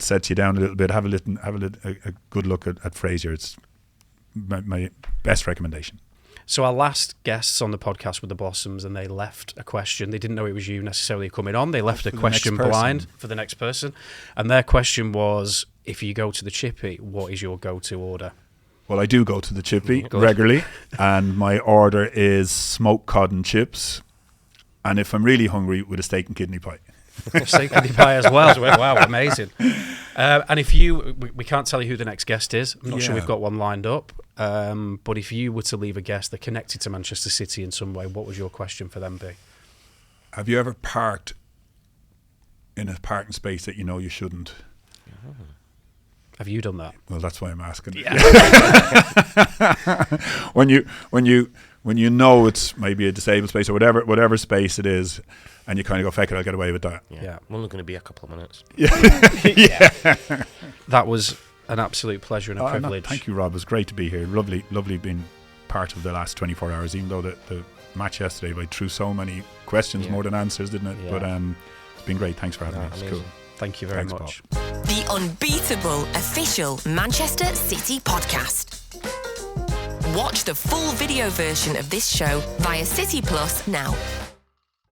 sets you down a little bit, have a good look at Frasier. It's my best recommendation. So our last guests on the podcast were the Blossoms, and they left a question. They didn't know it was you necessarily coming on. They left a question blind for the next person. And their question was, if you go to the Chippy, what is your go-to order? Well, I do go to the Chippy regularly, and my order is smoked cod and chips. And if I'm really hungry, with a steak and kidney pie. Steak and kidney pie as well. Wow, amazing. And if we can't tell you who the next guest is. I'm not sure we've got one lined up. But if you were to leave a guest that connected to Manchester City in some way, what would your question for them be? Have you ever parked in a parking space that you know you shouldn't? Have you done that? Well, that's why I'm asking. Yeah. when you know it's maybe a disabled space or whatever space it is, and you kind of go, "Feck it, I'll get away with that." Yeah. I'm only going to be a couple of minutes. Yeah. That was an absolute pleasure and a privilege. No, thank you, Rob. It was great to be here. Lovely being part of the last 24 hours, even though the match yesterday went through so many questions more than answers, didn't it? Yeah. But it's been great. Thanks for having me. It's cool. Thank you very much. Paul. The unbeatable official Manchester City podcast. Watch the full video version of this show via City Plus now.